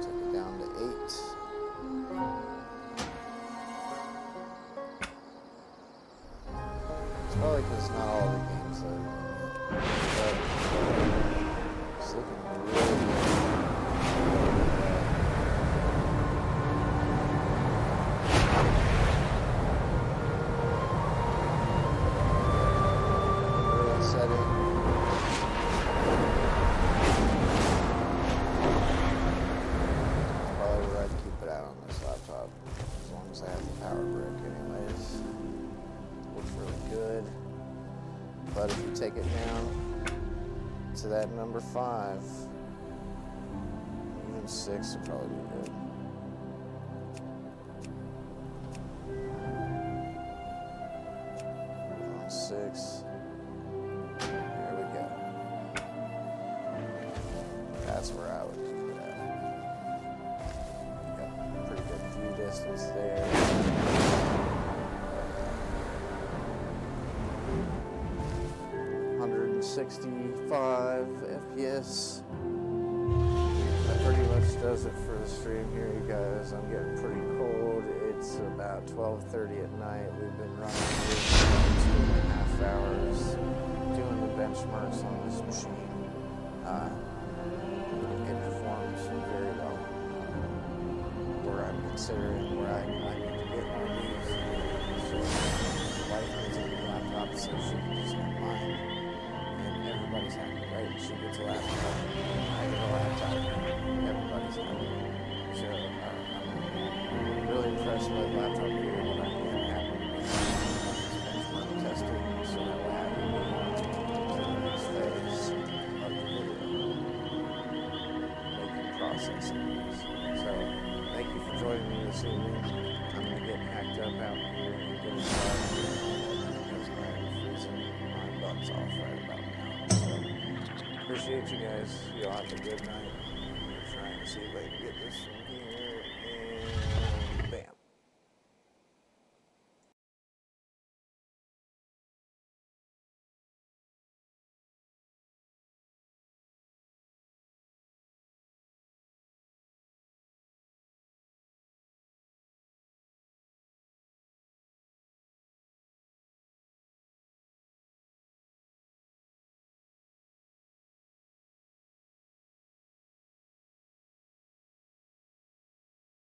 [SPEAKER 1] Took it down to 8. It's probably because not all the games loaded in it. But it's looking really good. I have the power brick anyways. Looks really good. But if you take it down to that number 5, even 6 would probably be good. On 6. There we go. That's where I would keep it at. Got pretty good view distance there. 165 FPS. That pretty much does it for the stream here, you guys. I'm getting pretty cold. It's about 12:30 at night. We've been running here for 2.5 hours doing the benchmarks on this machine. It performs very well. Where I'm considering where I need to get one of these. So, wife is in the laptop, so she can just have mine. Everybody's happy, right? She gets a laptop, I get a laptop, everybody's happy. So I'm really impressed by the laptop here, but I am happy to be benchmark testing, so that way I can move on to the next phase of the video making processing. So thank you for joining me this evening. I'm going to get packed up out here and get inside because I am freezing my butts off right about now. Appreciate you guys. Y'all have a good night. I'm trying to see if I can get this from here.